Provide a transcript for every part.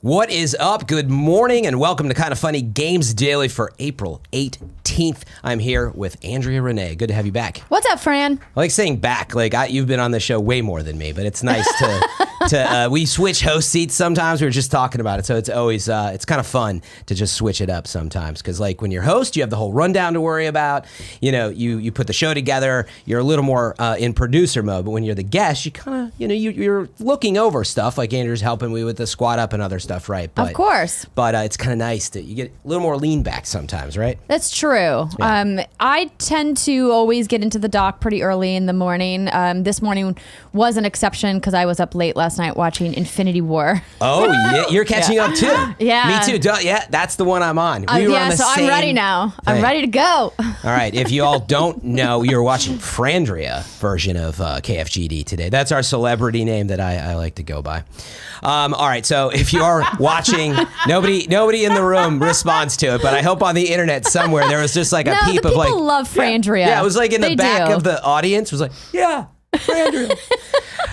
What is up? Good morning and welcome to Kind of Funny Games Daily for April 18th. I'm here with Andrea Renee. Good to have you back. What's up, Fran? I like saying back. You've been on the show way more than me, but it's nice to we switch host seats sometimes. We were just talking about it, so it's always it's kind of fun to just switch it up sometimes because when you're host, you have the whole rundown to worry about. You know, you put the show together. You're a little more in producer mode, but when you're the guest, you kind of you're looking over stuff. Like Andrew's helping me with the squat up and other stuff, right? But, of course. But it's kind of nice that you get a little more lean back sometimes, right? That's true. Yeah. I tend to always get into the dock pretty early in the morning. This morning was an exception because I was up late last night watching Infinity War. Oh, yeah, you're catching up too. Yeah. Me too. Yeah, that's the one I'm on. We were on the I'm ready now. I'm ready to go. All right. If you all don't know, you're watching Fran and Andrea version of KFGD today. That's our celebrity name that I like to go by. All right. So if you are watching, nobody in the room responds to it, but I hope on the internet somewhere there was just like a peep of like. People love Fran and Andrea. Yeah, it was like in the back of the audience. It was like, yeah.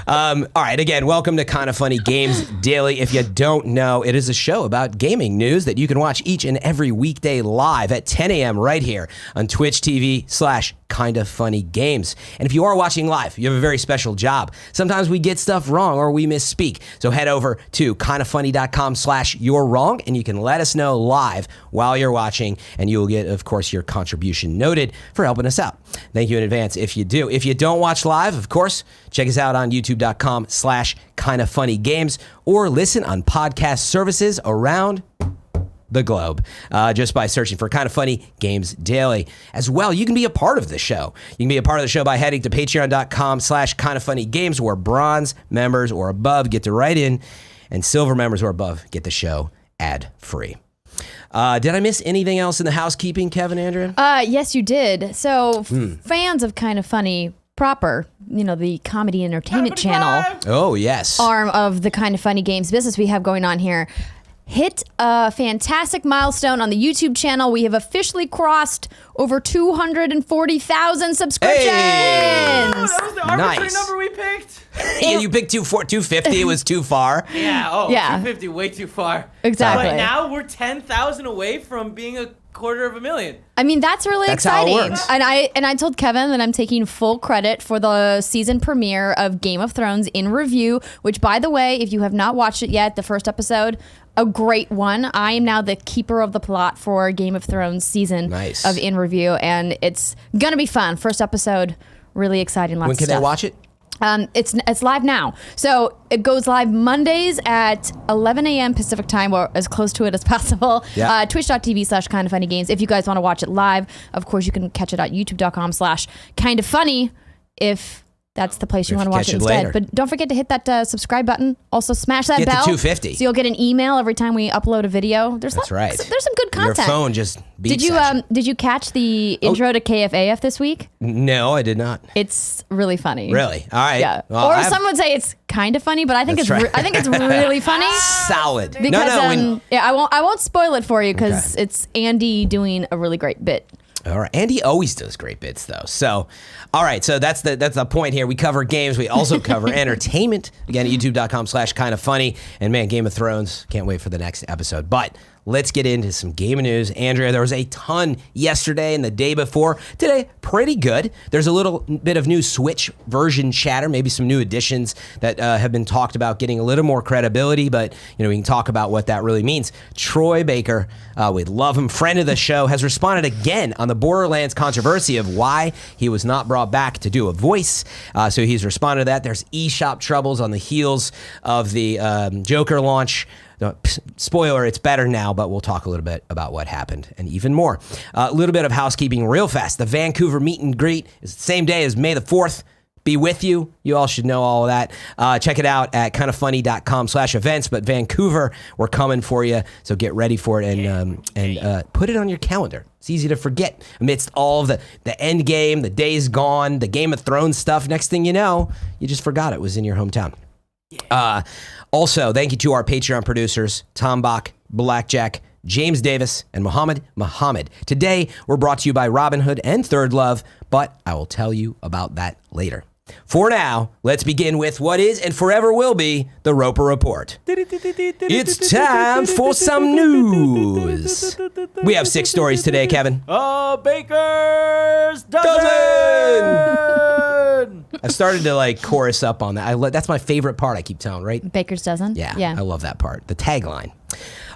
All right, again, welcome to Kind of Funny Games Daily. If you don't know, it is a show about gaming news that you can watch each and every weekday live at 10 a.m. right here on Twitch TV/Kind of Funny Games. And if you are watching live, you have a very special job. Sometimes we get stuff wrong or we misspeak. So head over to kindoffunny.com/you're wrong and you can let us know live while you're watching and you will get, of course, your contribution noted for helping us out. Thank you in advance if you do. If you don't watch live, of course, check us out on youtube.com/kindoffunnygames or listen on podcast services around the globe just by searching for Kind of Funny Games Daily. As well, you can be a part of the show. You can be a part of the show by heading to patreon.com/kindoffunnygames where bronze members or above get to write in and silver members or above get the show ad-free. Did I miss anything else in the housekeeping, Kevin, Andrea? Yes, you did. So fans of Kind of Funny proper, the comedy entertainment channel. Oh, yes. Arm of the Kind of Funny Games business we have going on here. Hit a fantastic milestone on the YouTube channel. We have officially crossed over 240,000 subscriptions. Hey! Oh, that was the arbitrary number we picked. Yeah, you picked 250. It was too far. Yeah. 250, way too far. Exactly. But now we're 10,000 away from being 250,000. I mean, that's really exciting. How it works. And I told Kevin that I'm taking full credit for the season premiere of Game of Thrones in review, which, by the way, if you have not watched it yet, the first episode, a great one. I am now the keeper of the plot for Game of Thrones season of In Review, and it's gonna be fun. First episode, really exciting. Lots of stuff. When can they watch it? It's live now. So it goes live Mondays at 11 a.m. Pacific time, or as close to it as possible. Yeah. Twitch.tv/kindoffunnygames. If you guys want to watch it live, of course, you can catch it at youtube.com/kindoffunny if that's the place you want to watch it instead. Later. But don't forget to hit that subscribe button. Also smash that bell. Get to 250. So you'll get an email every time we upload a video. That's right. There's some good content. Your phone just beats Did you catch the intro to KFAF this week? No, I did not. It's really funny. Really? All right. Yeah. Well, some would say it's kind of funny, but I think it's really funny. Solid. Because I won't spoil it for you because it's Andy doing a really great bit. All right. Andy always does great bits, though. So, all right. So that's the point here. We cover games. We also cover entertainment. Again, at youtube.com/kindoffunny. And man, Game of Thrones. Can't wait for the next episode. But let's get into some gaming news. Andrea, there was a ton yesterday and the day before. Today, pretty good. There's a little bit of new Switch version chatter, maybe some new additions that have been talked about getting a little more credibility, but we can talk about what that really means. Troy Baker, we love him, friend of the show, has responded again on the Borderlands controversy of why he was not brought back to do a voice. So he's responded to that. There's eShop troubles on the heels of the Joker launch. Spoiler, it's better now, but we'll talk a little bit about what happened and even more. A little bit of housekeeping real fast. The Vancouver meet and greet is the same day as May the 4th. Be with you. You all should know all of that. Check it out at kindoffunny.com/events. But Vancouver, we're coming for you. So get ready for it and put it on your calendar. It's easy to forget amidst all of the end game, the Days Gone, the Game of Thrones stuff. Next thing you know, you just forgot it was in your hometown. Also, thank you to our Patreon producers, Tom Bach, Blackjack, James Davis, and Muhammad. Today, we're brought to you by Robinhood and Thirdlove, but I will tell you about that later. For now, let's begin with what is and forever will be the Roper Report. It's time for some news. We have 6 stories today, Kevin. Baker's dozen! I've started to chorus up on that. That's my favorite part, I keep telling, right? Baker's dozen? Yeah, I love that part. The tagline.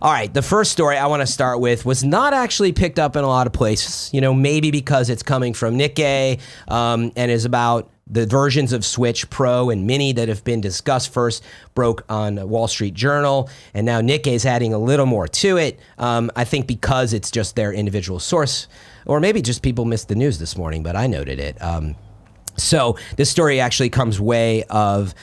All right, the first story I want to start with was not actually picked up in a lot of places. Maybe because it's coming from Nikkei and is about the versions of Switch Pro and Mini that have been discussed. First broke on Wall Street Journal, and now Nikkei's adding a little more to it. I think because it's just their individual source, or maybe just people missed the news this morning, but I noted it. So this story actually comes way of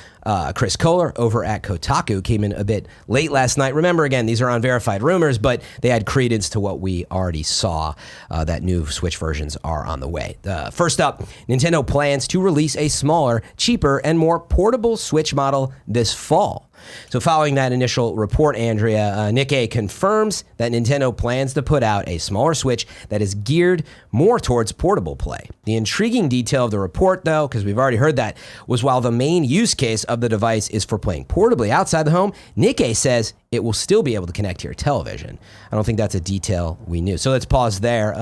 Chris Kohler over at Kotaku. Came in a bit late last night. Remember, again, these are unverified rumors, but they had credence to what we already saw, that new Switch versions are on the way. First up, Nintendo plans to release a smaller, cheaper, and more portable Switch model this fall. So following that initial report, Andrea, Nikkei confirms that Nintendo plans to put out a smaller Switch that is geared more towards portable play. The intriguing detail of the report, though, because we've already heard that, was while the main use case of the device is for playing portably outside the home, Nikkei says it will still be able to connect to your television. I don't think that's a detail we knew. So let's pause there.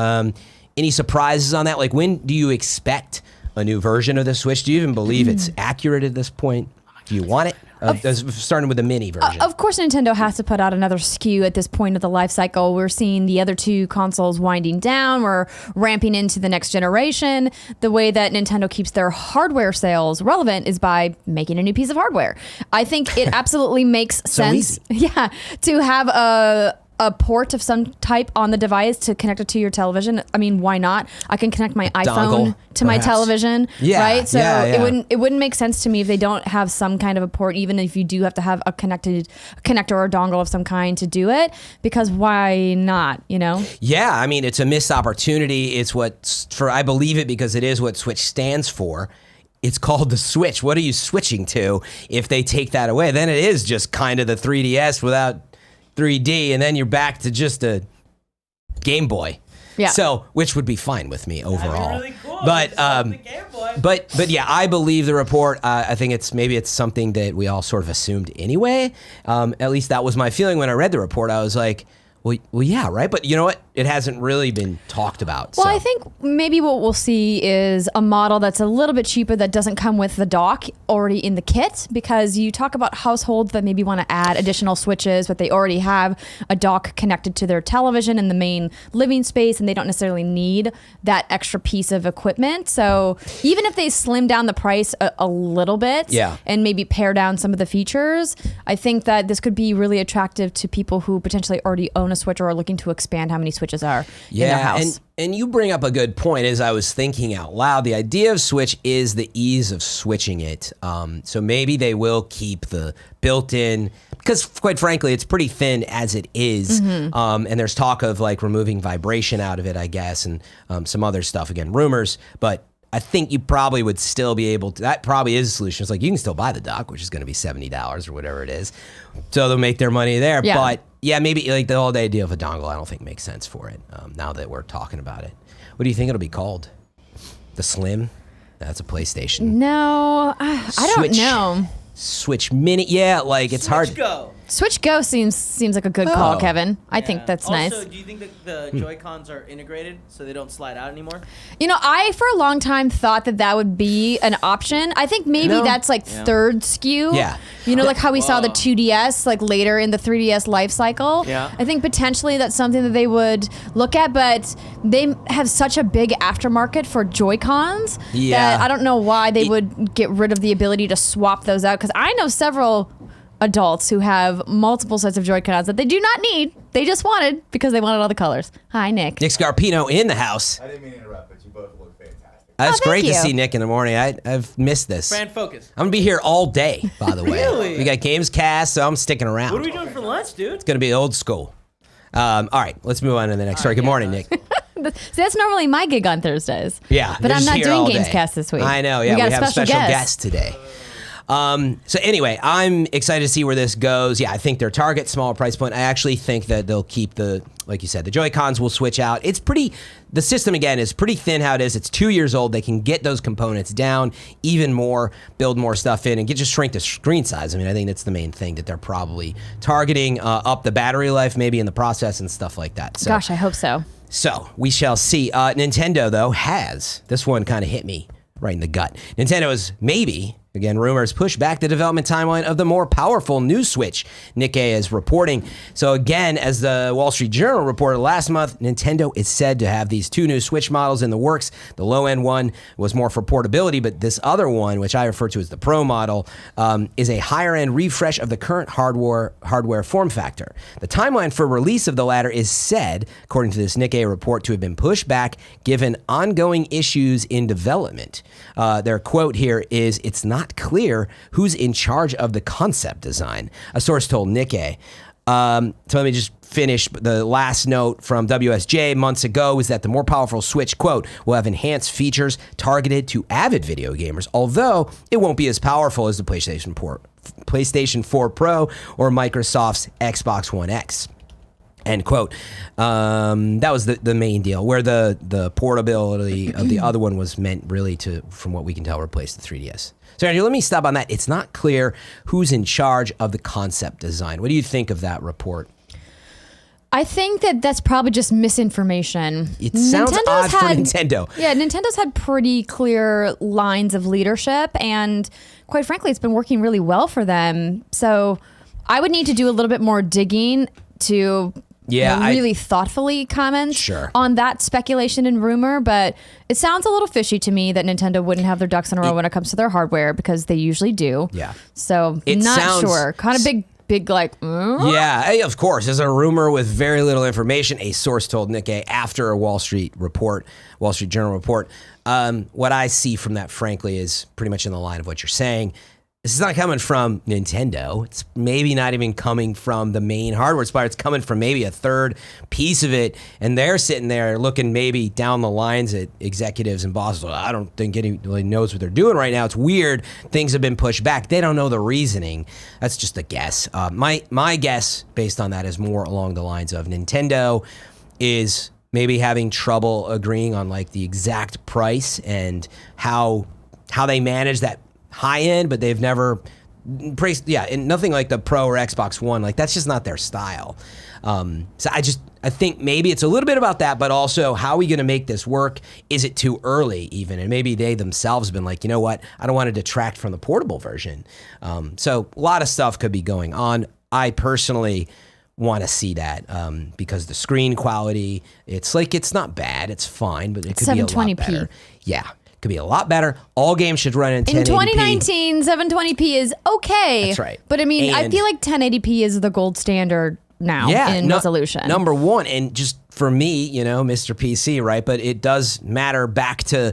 Any surprises on that? When do you expect a new version of the Switch? Do you even believe it's accurate at this point? Do you want it? Starting with the mini version. Of course, Nintendo has to put out another SKU at this point of the life cycle. We're seeing the other 2 consoles winding down. We're ramping into the next generation. The way that Nintendo keeps their hardware sales relevant is by making a new piece of hardware. I think it absolutely makes sense. Yeah, to have a port of some type on the device to connect it to your television. I mean, why not? I can connect my iPhone to my television, right? So it wouldn't make sense to me if they don't have some kind of a port, even if you do have to have a connector or a dongle of some kind to do it, because why not, Yeah, I mean, it's a missed opportunity. It's I believe it because it is what Switch stands for. It's called the Switch. What are you switching to if they take that away? Then it is just kind of the 3DS without 3D, and then you're back to just a Game Boy. Yeah. So, which would be fine with me overall. That'd be really cool. But the Game Boy. but yeah, I believe the report. I think it's something that we all sort of assumed anyway. At least that was my feeling when I read the report. I was like, well, yeah, right. But you know what? It hasn't really been talked about. Well, I think maybe what we'll see is a model that's a little bit cheaper that doesn't come with the dock already in the kit, because you talk about households that maybe want to add additional switches, but they already have a dock connected to their television in the main living space, and they don't necessarily need that extra piece of equipment. So even if they slim down the price a little bit and maybe pare down some of the features, I think that this could be really attractive to people who potentially already own a Switch or are looking to expand how many Switches are in their house. And you bring up a good point. As I was thinking out loud, the idea of Switch is the ease of switching it. So maybe they will keep the built-in, because quite frankly, it's pretty thin as it is. And there's talk of removing vibration out of it, I guess, and some other stuff. Again, rumors, but I think you probably would still be able to. That probably is a solution. It's you can still buy the dock, which is going to be $70 or whatever it is. So they'll make their money there. Yeah. But yeah, maybe the whole idea of a dongle, I don't think makes sense for it. Now that we're talking about it, what do you think it'll be called? The Slim? That's a PlayStation. No, I don't know. Switch Mini, yeah, it's hard. Switch Go. Switch Go seems like a good call, Kevin. I think that's nice. Also, do you think that the Joy-Cons are integrated so they don't slide out anymore? I for a long time thought that would be an option. I think maybe that's third SKU. Yeah. Like how we saw the 2DS later in the 3DS life cycle. Yeah. I think potentially that's something that they would look at, but they have such a big aftermarket for Joy-Cons that I don't know why they would get rid of the ability to swap those out, because I know several adults who have multiple sets of Joy-Cons that they do not need. They just wanted because they wanted all the colors. Hi, Nick. Nick Scarpino in the house. I didn't mean to interrupt, but you both look fantastic. It's great to see Nick in the morning. I've missed this. Fran, focus. I'm going to be here all day, by the way. Really? We got games cast, so I'm sticking around. What are we doing for lunch, dude? It's going to be old school. All right, let's move on to the next story. Good morning, Nick. See, that's normally my gig on Thursdays. Yeah. But I'm not doing Games Cast this week. I know, yeah. We have a special guest today. So anyway, I'm excited to see where this goes. Yeah, I think their target, smaller price point. I actually think that they'll keep the like you said, the Joy-Cons will switch out. The system, again, is pretty thin how it is. It's 2 years old. They can get those components down even more, build more stuff in, and just shrink the screen size. I mean, I think that's the main thing that they're probably targeting, up the battery life maybe in the process and stuff like that. So, Gosh, I hope so. So we shall see. Nintendo, though, this one kind of hit me right in the gut. Nintendo is maybe, again, rumors push back the development timeline of the more powerful new Switch, Nikkei is reporting. So again, as the Wall Street Journal reported last month, Nintendo is said to have these 2 new Switch models in the works. The low-end one was more for portability, but this other one, which I refer to as the Pro model, is a higher-end refresh of the current hardware form factor. The timeline for release of the latter is said, according to this Nikkei report, to have been pushed back given ongoing issues in development. Their quote here is, "It's not clear who's in charge of the concept design," a source told Nikkei. So let me just finish. The last note from WSJ months ago is that the more powerful Switch, quote, will have enhanced features targeted to avid video gamers, although it won't be as powerful as the PlayStation 4 Pro or Microsoft's Xbox One X. End quote. That was the main deal, where the portability of the other one was meant really to, from what we can tell, replace the 3DS. So Andrew, let me stop on that. It's not clear who's in charge of the concept design. What do you think of that report? I think that's probably just misinformation. It sounds odd for Nintendo. Yeah, Nintendo's had pretty clear lines of leadership, and quite frankly, it's been working really well for them. So I would need to do a little bit more digging to really thoughtfully comment on that speculation and rumor, but it sounds a little fishy to me that Nintendo wouldn't have their ducks in a row when it comes to their hardware, because they usually do. Yeah. So not sure. Kind of big like, Yeah, of course. There's a rumor with very little information. A source told Nikkei after a Wall Street Journal report. What I see from that, frankly, is pretty much in the line of what you're saying. This is not coming from Nintendo. It's maybe not even coming from the main hardware supplier. It's coming from maybe a third piece of it. And they're sitting there looking maybe down the lines at executives and bosses. Well, I don't think anyone really knows what they're doing right now. It's weird. Things have been pushed back. They don't know the reasoning. That's just a guess. My guess based on that is more along the lines of Nintendo is maybe having trouble agreeing on like the exact price and how they manage that high end, but they've never praised, and nothing like the Pro or Xbox One. Like, that's just not their style. So I think maybe it's a little bit about that, but also how are we going to make this work? Is it too early even? And maybe they themselves have been like, you know what? I don't want to detract from the portable version. So a lot of stuff could be going on. I personally want to see that because the screen quality, it's not bad. It's fine, but it could be a lot better. Yeah. Could be a lot better. All games should run in 1080p. In 2019, 720p is okay. That's right. But I mean, I feel like 1080p is the gold standard now in resolution. Number one, and just for me, Mr. PC, right? But it does matter back to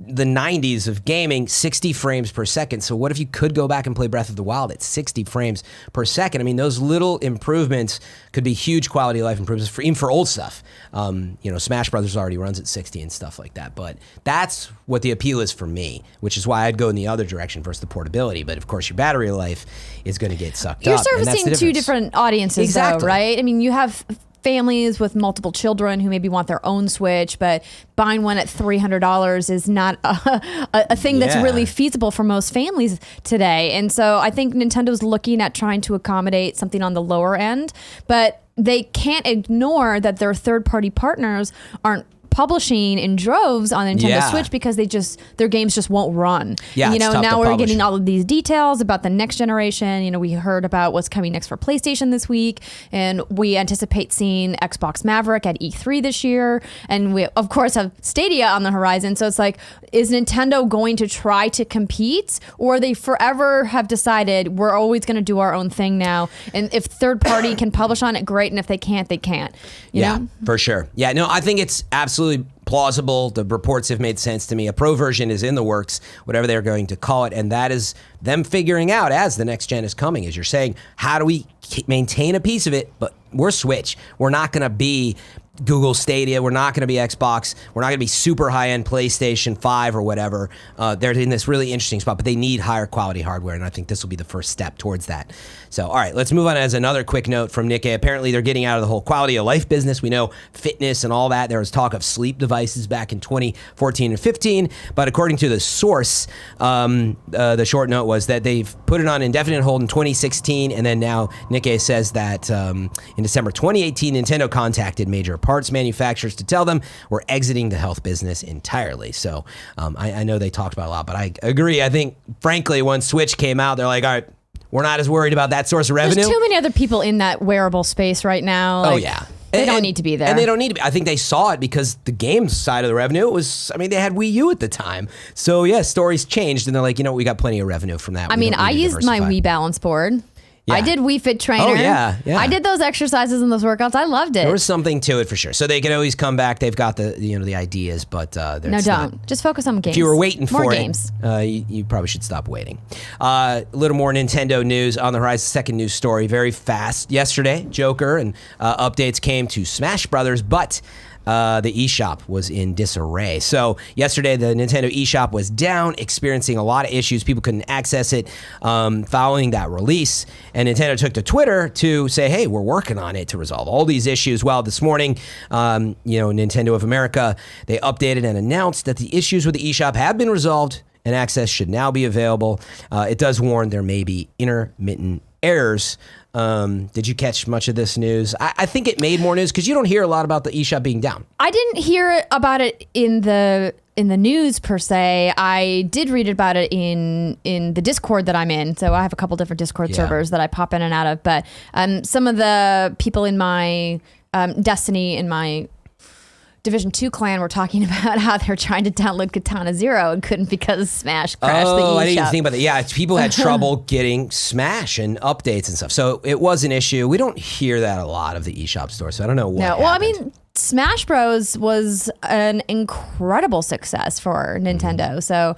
the 90s of gaming, 60 frames per second. So what if you could go back and play Breath of the Wild at 60 frames per second? I mean, those little improvements could be huge quality of life improvements even for old stuff. Smash Brothers already runs at 60 and stuff like that. But that's what the appeal is for me, which is why I'd go in the other direction versus the portability. But of course, your battery life is going to get sucked You're up. You're servicing two different audiences, though, right? I mean, you have families with multiple children who maybe want their own Switch, but buying one at $300 is not a thing that's really feasible for most families today. And so I think Nintendo's looking at trying to accommodate something on the lower end, but they can't ignore that their third-party partners aren't publishing in droves on Nintendo Switch because their games just won't run. Yeah, now we're getting all of these details about the next generation. We heard about what's coming next for PlayStation this week, and we anticipate seeing Xbox Maverick at E3 this year, and we of course have Stadia on the horizon. So it's like, is Nintendo going to try to compete, or they forever have decided we're always going to do our own thing now, and if third party can publish on it, great, and if they can't, they can't. You know? For sure. Yeah, no, I think it's absolutely plausible. The reports have made sense to me. A pro version is in the works, whatever they're going to call it, and that is them figuring out as the next gen is coming, as you're saying, how do we maintain a piece of it, but we're Switch. We're not going to be Google Stadia. We're not going to be Xbox. We're not going to be super high-end PlayStation 5 or whatever. They're in this really interesting spot, but they need higher quality hardware, and I think this will be the first step towards that. So, all right, let's move on as another quick note from Nikkei. Apparently, they're getting out of the whole quality of life business. We know fitness and all that. There was talk of sleep devices back in 2014 and 15, but according to the source, the short note was that they've put it on indefinite hold in 2016, and then now Nikkei says that in December 2018, Nintendo contacted major parts manufacturers to tell them we're exiting the health business entirely. So I know they talked about it a lot, but I agree. I think, frankly, when Switch came out, they're like, all right, we're not as worried about that source of revenue. There's too many other people in that wearable space right now. Oh, yeah. They don't need to be there. And they don't need to be. I think they saw it because the games side of the revenue was, they had Wii U at the time. So, yeah, stories changed, and they're like, we got plenty of revenue from that. I used my Wii balance board. Yeah. I did Wii Fit Trainer. Oh, yeah. I did those exercises and those workouts. I loved it. There was something to it for sure. So they can always come back. They've got the ideas, but don't. Just focus on games. If you were waiting for more games. You probably should stop waiting. A little more Nintendo news on the horizon. Second news story, very fast. Yesterday, Joker and updates came to Smash Brothers, but the eShop was in disarray. So yesterday, the Nintendo eShop was down, experiencing a lot of issues. People couldn't access it following that release. And Nintendo took to Twitter to say, hey, we're working on it to resolve all these issues. Well, this morning, Nintendo of America, they updated and announced that the issues with the eShop have been resolved and access should now be available. It does warn there may be intermittent errors. Did you catch much of this news? I think it made more news because you don't hear a lot about the eShop being down. I didn't hear about it in the news per se. I did read about it in the Discord that I'm in. So I have a couple different Discord servers that I pop in and out of. But some of the people in my Destiny, in my Division 2 clan were talking about how they're trying to download Katana Zero and couldn't because Smash crashed the eShop. I didn't even think about that. Yeah, people had trouble getting Smash and updates and stuff. So it was an issue. We don't hear that a lot of the eShop store, so I don't know what happened. Smash Bros. Was an incredible success for Nintendo. So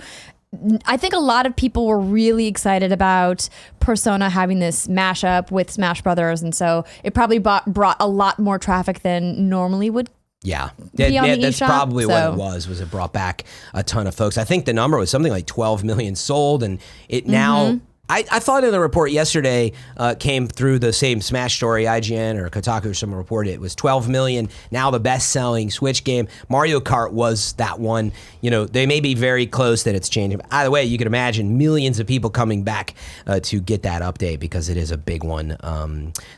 I think a lot of people were really excited about Persona having this mashup with Smash Brothers, and so it probably brought a lot more traffic than normally would. Yeah, that's probably what it was it brought back a ton of folks. I think the number was something like 12 million sold, and it now, I thought in the report yesterday came through the same Smash story, IGN or Kotaku or someone reported it was 12 million, now the best-selling Switch game. Mario Kart was that one. They may be very close that it's changing. But either way, you can imagine millions of people coming back to get that update because it is a big one.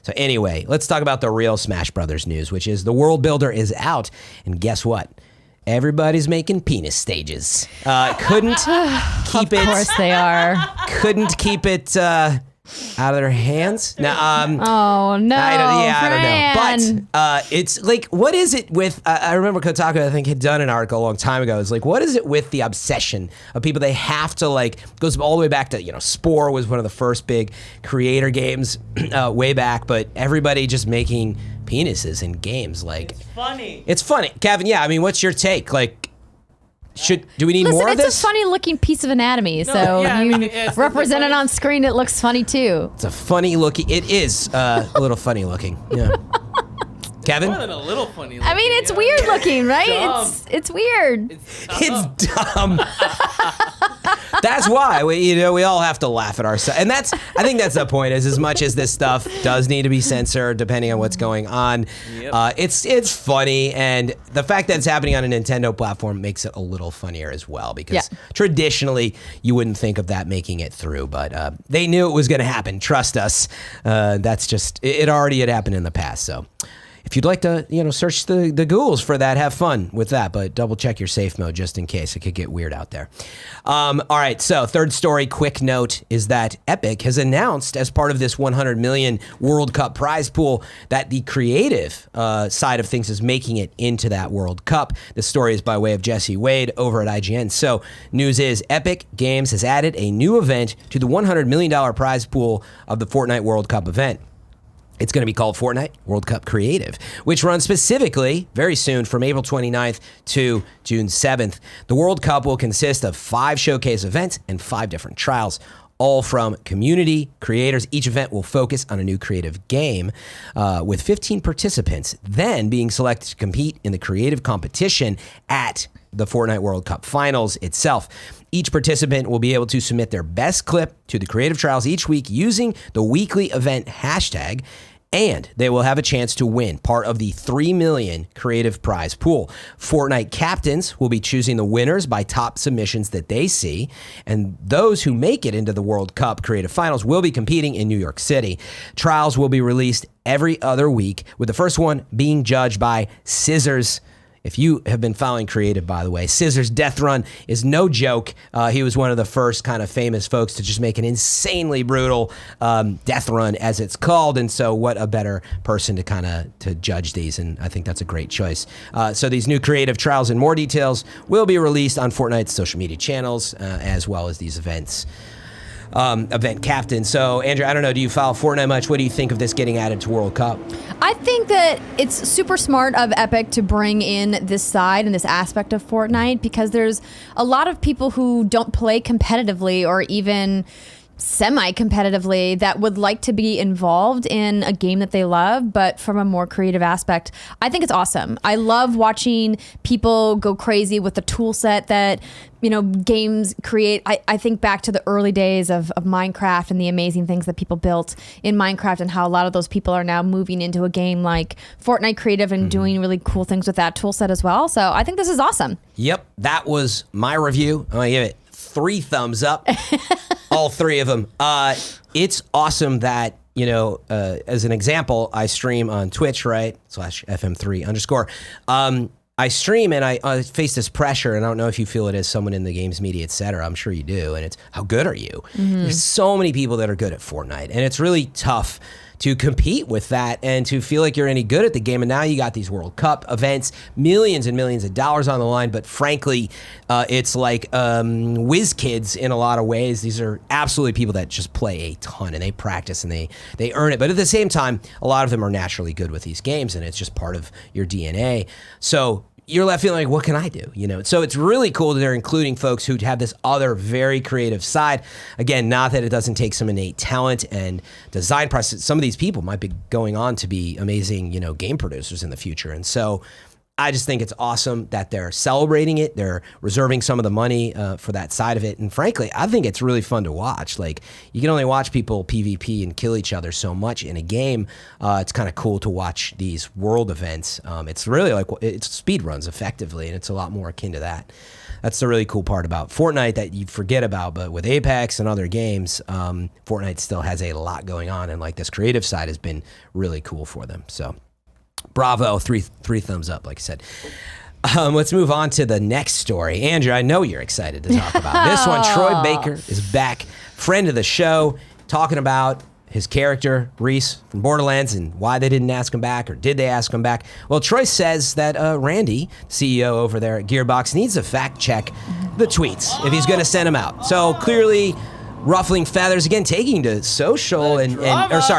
So anyway, let's talk about the real Smash Brothers news, which is the World Builder is out, and guess what? Everybody's making penis stages. Couldn't keep it. Of course they are. Couldn't keep it out of their hands. Now, oh no! I don't know. But it's like, what is it with? I remember Kotaku, I think, had done an article a long time ago. It's like, what is it with the obsession of people? They have to goes all the way back to Spore was one of the first big creator games way back, but everybody just making penises in games. It's funny. Kevin, what's your take? Do we need more of this? It's a funny looking piece of anatomy. Represent it on screen, it looks funny too. It's a funny looking. It is a little funny looking. Yeah. Kevin? More than a little funny looking. It's weird looking, right? It's weird. It's dumb. That's why we all have to laugh at ourselves, and I think that's the point. Is as much as this stuff does need to be censored, depending on what's going on, it's funny, and the fact that it's happening on a Nintendo platform makes it a little funnier as well. Because traditionally, you wouldn't think of that making it through, but they knew it was going to happen. Trust us. That's just it. Already had happened in the past, so. If you'd like to, search the Googles for that, have fun with that, but double check your safe mode just in case. It could get weird out there. All right, so third story, quick note, is that Epic has announced as part of this 100 million World Cup prize pool that the creative side of things is making it into that World Cup. This story is by way of Jessie Wade over at IGN. So news is Epic Games has added a new event to the $100 million prize pool of the Fortnite World Cup event. It's going to be called Fortnite World Cup Creative, which runs specifically very soon from April 29th to June 7th. The World Cup will consist of 5 showcase events and 5 different trials. all from community creators. Each event will focus on a new creative game with 15 participants then being selected to compete in the creative competition at the Fortnite World Cup Finals itself. Each participant will be able to submit their best clip to the creative trials each week using the weekly event hashtag, and they will have a chance to win part of the 3 million creative prize pool. Fortnite captains will be choosing the winners by top submissions that they see, and those who make it into the World Cup creative finals will be competing in New York City. Trials will be released every other week, with the first one being judged by Scissors. If you have been following creative, by the way, Scissors' death run is no joke. He was one of the first kind of famous folks to just make an insanely brutal death run, as it's called. And so what a better person to judge these. And I think that's a great choice. So these new creative trials and more details will be released on Fortnite's social media channels, as well as these event captain. So, Andrea, I don't know, do you follow Fortnite much? What do you think of this getting added to World Cup? I think that it's super smart of Epic to bring in this side and this aspect of Fortnite, because there's a lot of people who don't play competitively or even semi-competitively that would like to be involved in a game that they love, but from a more creative aspect. I think it's awesome. I love watching people go crazy with the tool set that, games create. I think back to the early days of Minecraft and the amazing things that people built in Minecraft, and how a lot of those people are now moving into a game like Fortnite Creative and doing really cool things with that tool set as well. So I think this is awesome. Yep, that was my review. I'm going to give it 3 thumbs up. All 3 of them. It's awesome that, as an example, I stream on Twitch, right? /FM3_. I stream and I face this pressure, and I don't know if you feel it as someone in the games media, et cetera. I'm sure you do. And it's, how good are you? There's so many people that are good at Fortnite, and it's really tough to compete with that and to feel like you're any good at the game. And now you got these World Cup events, millions and millions of dollars on the line. But frankly, it's like whiz kids in a lot of ways. These are absolutely people that just play a ton, and they practice and they earn it. But at the same time, a lot of them are naturally good with these games, and it's just part of your DNA. So you're left feeling like, what can I do? So it's really cool that they're including folks who have this other very creative side. Again, not that it doesn't take some innate talent and design process. Some of these people might be going on to be amazing, game producers in the future. And so I just think it's awesome that they're celebrating it. They're reserving some of the money for that side of it. And frankly, I think it's really fun to watch. Like, you can only watch people PvP and kill each other so much in a game. It's kind of cool to watch these world events. It's really like, it's speed runs effectively, and it's a lot more akin to that. That's the really cool part about Fortnite that you forget about. But with Apex and other games, Fortnite still has a lot going on. And like, this creative side has been really cool for them. So bravo, 3 thumbs up, like I said. Let's move on to the next story. Andrew, I know you're excited to talk about this one. Troy Baker is back, friend of the show, talking about his character, Reese, from Borderlands, and why they didn't ask him back, or did they ask him back? Well, Troy says that Randy, CEO over there at Gearbox, needs to fact check the tweets if he's going to send them out. So clearly, ruffling feathers again, taking to social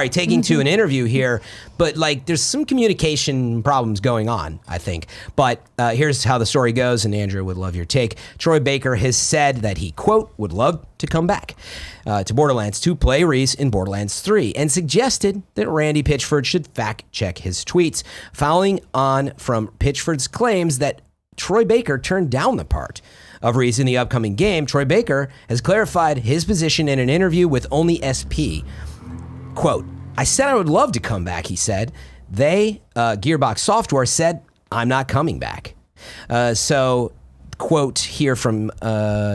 taking to an interview here, but like, there's some communication problems going on, I think. But here's how the story goes, and Andrew would love your take. Troy Baker has said that he, quote, would love to come back to Borderlands to play Reese in Borderlands 3, and suggested that Randy Pitchford should fact check his tweets, following on from Pitchford's claims that Troy Baker turned down the part of Reese in the upcoming game. Troy Baker has clarified his position in an interview with Only SP. Quote, I said I would love to come back, he said. They, Gearbox Software, said, I'm not coming back. So, quote here from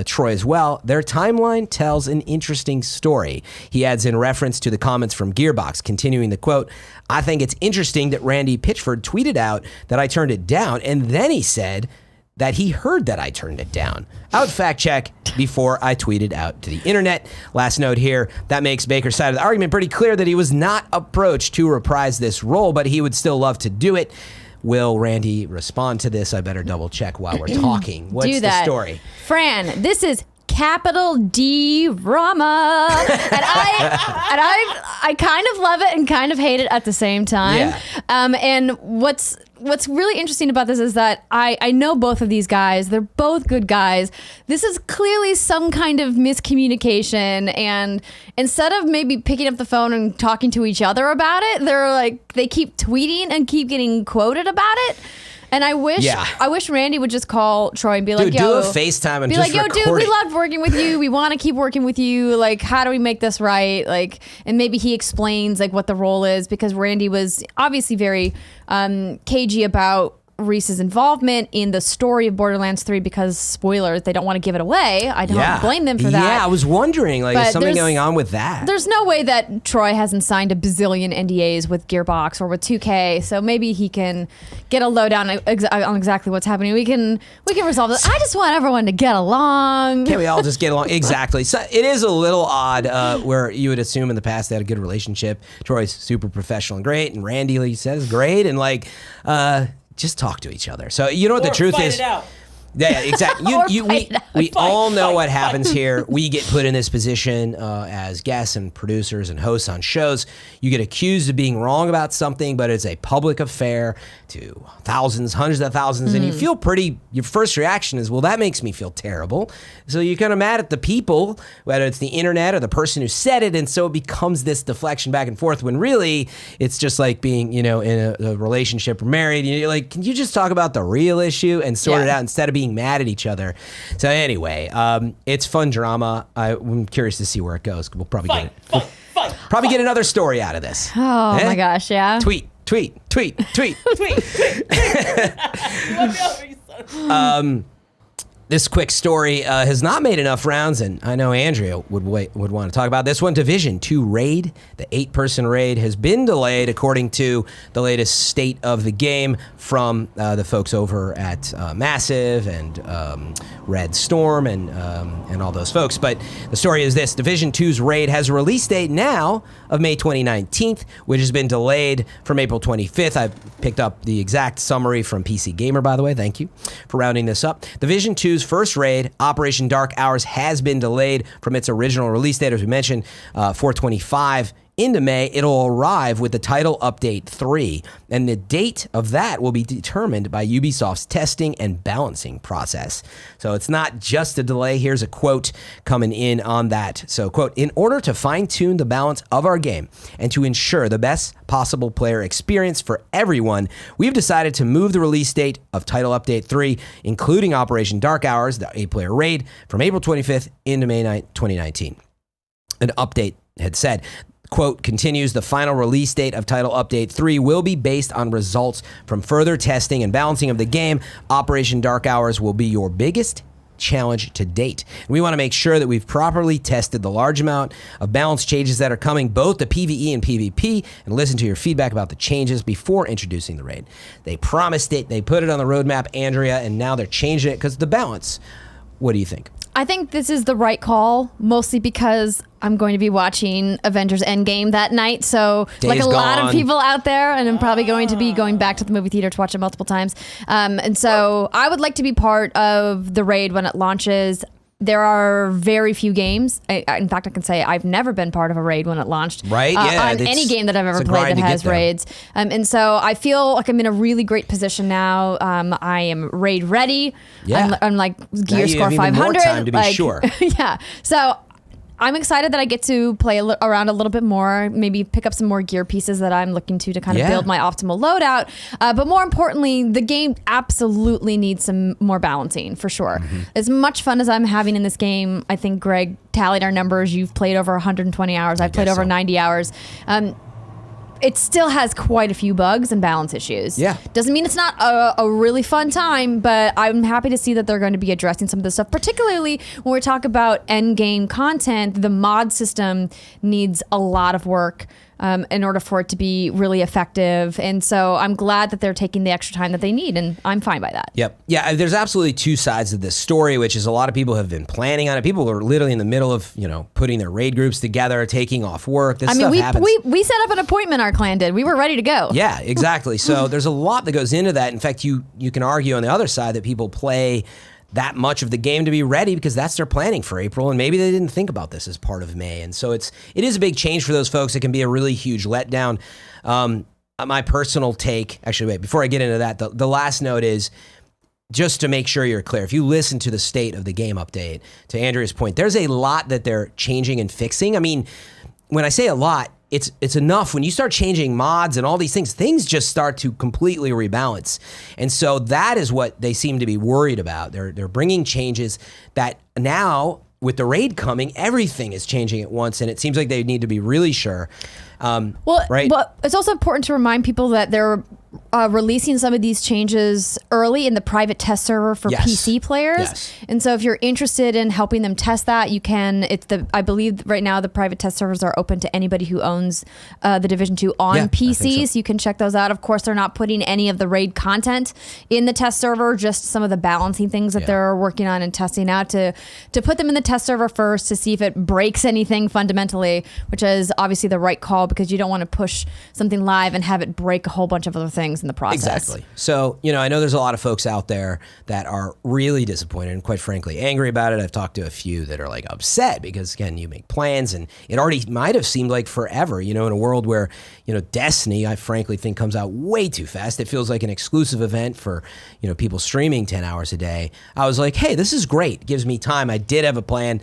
Troy as well, their timeline tells an interesting story. He adds in reference to the comments from Gearbox, continuing the quote, I think it's interesting that Randy Pitchford tweeted out that I turned it down, and then he said that he heard that I turned it down. I would fact check before I tweeted out to the internet. Last note here, that makes Baker's side of the argument pretty clear that he was not approached to reprise this role, but he would still love to do it. Will Randy respond to this? I better double check while we're talking. What's the story? Fran, this is capital D Rama. And I kind of love it and kind of hate it at the same time. Yeah. And what's what's really interesting about this is that I know both of these guys. They're both good guys. This is clearly some kind of miscommunication, and instead of maybe picking up the phone and talking to each other about it, they keep tweeting and keep getting quoted about it. And I wish Randy would just call Troy and be like, dude, yo, do a FaceTime and be just like, yo, record dude, we it. loved working with you. We want to keep working with you. Like, how do we make this right? Like, and maybe he explains like what the role is, because Randy was obviously very cagey about Reese's involvement in the story of Borderlands 3, because spoilers, they don't want to give it away. I don't blame them for that. Yeah, I was wondering, like, But is something there's- going on with that? There's no way that Troy hasn't signed a bazillion NDAs with Gearbox or with 2K, so maybe he can get a lowdown on exactly what's happening. We can resolve this. I just want everyone to get along. Can't we all just get along? Exactly. So it is a little odd where you would assume in the past they had a good relationship. Troy's super professional and great, and Randy, like you said, is great, and like just talk to each other. So you know what the truth fight is. it out. Yeah, exactly. We all know what happens here. We get put in this position as guests and producers and hosts on shows. You get accused of being wrong about something, but it's a public affair to thousands, hundreds of thousands, and you feel your first reaction is, well, that makes me feel terrible. So you're kind of mad at the people, whether it's the internet or the person who said it, and so it becomes this deflection back and forth when really it's just like being, in a relationship or married. You're like, can you just talk about the real issue and sort it out instead of being mad at each other? So anyway, it's fun drama. I'm curious to see where it goes. We'll probably get another story out of this. Oh my gosh, yeah. Tweet. Tweet. This quick story has not made enough rounds, and I know Andrea would want to talk about this one. Division 2 raid, the 8-person raid, has been delayed according to the latest state of the game from the folks over at Massive and Red Storm and all those folks. But the story is this: Division 2's raid has a release date now of May 29th, which has been delayed from April 25th. I picked up the exact summary from PC Gamer, by the way. Thank you for rounding this up. Division 2's first raid, Operation Dark Hours, has been delayed from its original release date, as we mentioned, 4/25 into May. It'll arrive with the title update 3, and the date of that will be determined by Ubisoft's testing and balancing process. So it's not just a delay. Here's a quote coming in on that. So, quote, "In order to fine-tune the balance of our game and to ensure the best possible player experience for everyone, we've decided to move the release date of title update 3, including Operation Dark Hours, the 8-player raid, from April 25th into May 9th, 2019. An update had said, quote, continues, "The final release date of title update 3 will be based on results from further testing and balancing of the game. Operation Dark Hours will be your biggest challenge to date. We want to make sure that we've properly tested the large amount of balance changes that are coming, both the PvE and PvP, and listen to your feedback about the changes before introducing the raid." They promised it, they put it on the roadmap, Andrea, and now they're changing it because of the balance. What do you think? I think this is the right call, mostly because I'm going to be watching Avengers Endgame that night. So like a lot of people out there, and I'm probably going to be going back to the movie theater to watch it multiple times. And so I would like to be part of the raid when it launches. There are very few games. In fact, I can say I've never been part of a raid when it launched. Right? Yeah. On any game that I've ever played that has raids. And so I feel like I'm in a really great position now. I am raid ready. Yeah. I'm like gear you score have even 500. more time to be sure. Yeah. So I'm excited that I get to play around a little bit more, maybe pick up some more gear pieces that I'm looking to kind of build my optimal loadout. But more importantly, the game absolutely needs some more balancing, for sure. As much fun as I'm having in this game, I think Greg tallied our numbers. You've played over 120 hours. I've played over 90 hours. It still has quite a few bugs and balance issues. Yeah. Doesn't mean it's not a really fun time, but I'm happy to see that they're going to be addressing some of this stuff, particularly when we talk about end game content. The mod system needs a lot of work in order for it to be really effective. And so I'm glad that they're taking the extra time that they need, and I'm fine by that. Yep. Yeah, there's absolutely two sides of this story, which is a lot of people have been planning on it. People are literally in the middle of, putting their raid groups together, taking off work. This stuff happens. we set up an appointment, our clan did. We were ready to go. Yeah, exactly. So there's a lot that goes into that. In fact, you can argue on the other side that people play that much of the game to be ready because that's their planning for April, and maybe they didn't think about this as part of May. And so it is a big change for those folks. It can be a really huge letdown. my personal take, actually, wait, before I get into that, the last note is just to make sure you're clear. If you listen to the state of the game update, to Andrea's point, there's a lot that they're changing and fixing. I mean, when I say a lot, it's enough. When you start changing mods and all these things just start to completely rebalance. And so that is what they seem to be worried about. They're bringing changes that now, with the raid coming, everything is changing at once, and it seems like they need to be really sure. Right? But it's also important to remind people that they're releasing some of these changes early in the private test server for PC players. Yes. And so if you're interested in helping them test that, you can. I believe right now the private test servers are open to anybody who owns the Division 2 on PC. So you can check those out. Of course, they're not putting any of the raid content in the test server, just some of the balancing things that they're working on and testing out to put them in the test server first to see if it breaks anything fundamentally, which is obviously the right call because you don't want to push something live and have it break a whole bunch of other things in the process. Exactly. So, I know there's a lot of folks out there that are really disappointed and quite frankly angry about it. I've talked to a few that are like upset because, again, you make plans and it already might have seemed like forever, in a world where, Destiny, I frankly think comes out way too fast. It feels like an exclusive event for, people streaming 10 hours a day. I was like, hey, this is great. It gives me time. I did have a plan.